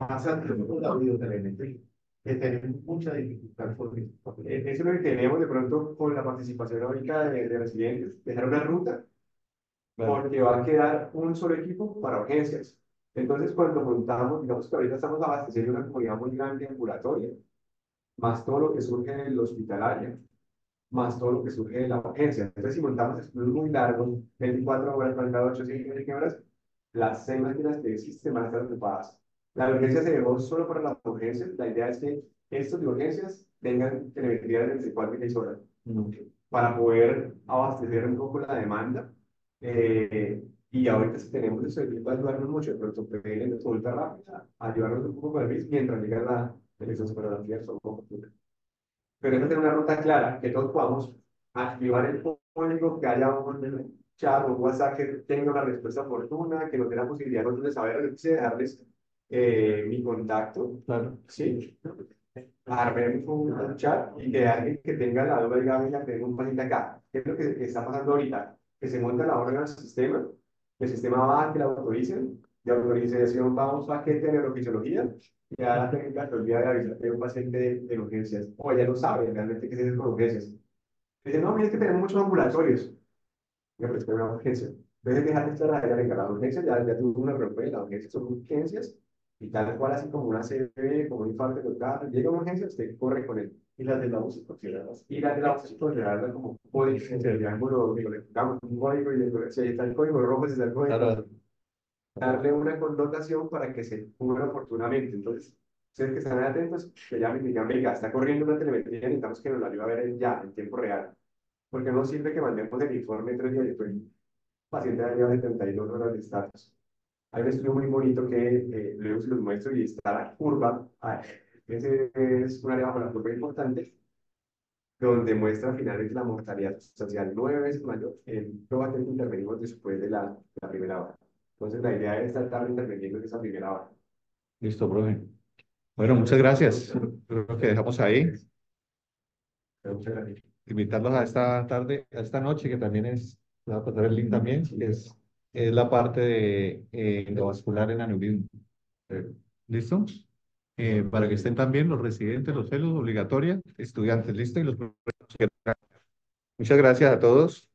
acción con la biotelemetría, que tenemos mucha dificultad con esto. Eso es lo que queremos de pronto con la participación ahorita de residentes, dejar una ruta, porque va a quedar un solo equipo para urgencias. Entonces, cuando montamos, digamos que ahorita estamos abasteciendo una comunidad muy grande ambulatoria, más todo lo que surge en el hospitalario, más todo lo que surge de la urgencia. Entonces, si montamos estudios muy largos, 24 horas, 48, 5 horas, las 6 máquinas que existen van a estar ocupadas. La urgencia se dejó solo para las urgencias. La idea es que estos de urgencias tengan telemetría de 24 y 6 horas para poder abastecer un poco la demanda. Y ahorita si tenemos eso, va a ayudarnos mucho, pero se puede ir consulta rápida, ayudarnos un poco con el RIS mientras llega la elección supervivencia o un poco. Pero es tener una ruta clara, que todos podamos activar el código, que haya un chat o un WhatsApp que tenga una respuesta oportuna, que nos dé la posibilidad nosotros de saber, de dejarles mi contacto, Claro. ¿sí? Armemos un chat y que alguien que tenga la duda diga, venga, tengo un paciente acá. ¿Qué es lo que está pasando ahorita? Que se monta la orden al sistema, el sistema va a que la autoricen, de autorización va a un paquete de neurofisiología, y a la técnica te olvida de avisar que hay un paciente de urgencias, o ella no sabe realmente qué se hace con urgencias. Dice, no, mira, es que tenemos muchos ambulatorios. Ya, pues, pero una urgencia. Entonces, dejar de estar allá, venga, la urgencia ya tuvo una propuesta, las urgencias son urgencias, y tal cual, así como una CB, como un infarto de carro, llega una urgencia, usted corre con él. Y las de la UCI, consideradas. Y la de la UCI, considerarla como código, el triángulo, digo, le damos un código y si está el código rojo, si está el código, Claro. darle una connotación para que se cubra oportunamente. Entonces, ustedes que están atentos, que llamen y digan, venga, está corriendo una telemetría, necesitamos que nos la ayude a ver ya, en tiempo real. Porque no sirve que mandemos el informe 3 días después, el paciente ya lleva 72 horas de estatus. Hay un estudio muy bonito que luego se los muestro y está la curva. Ese es un área bajo la curva importante, donde muestra finalmente la mortalidad social 9 veces mayor en todo aquel que intervenimos después de la primera hora. Entonces, la idea es tratar de intervenir en esa primera hora. Listo, profe. Bueno, muchas gracias. Creo que dejamos ahí. Muchas gracias. Invitarlos a esta tarde, a esta noche, que también voy a pasar el link también, que es la parte de endovascular en aneurisma. ¿Listo? para que estén también los residentes, los fellows, obligatoria, estudiantes, listo, y los profesores. Muchas gracias a todos.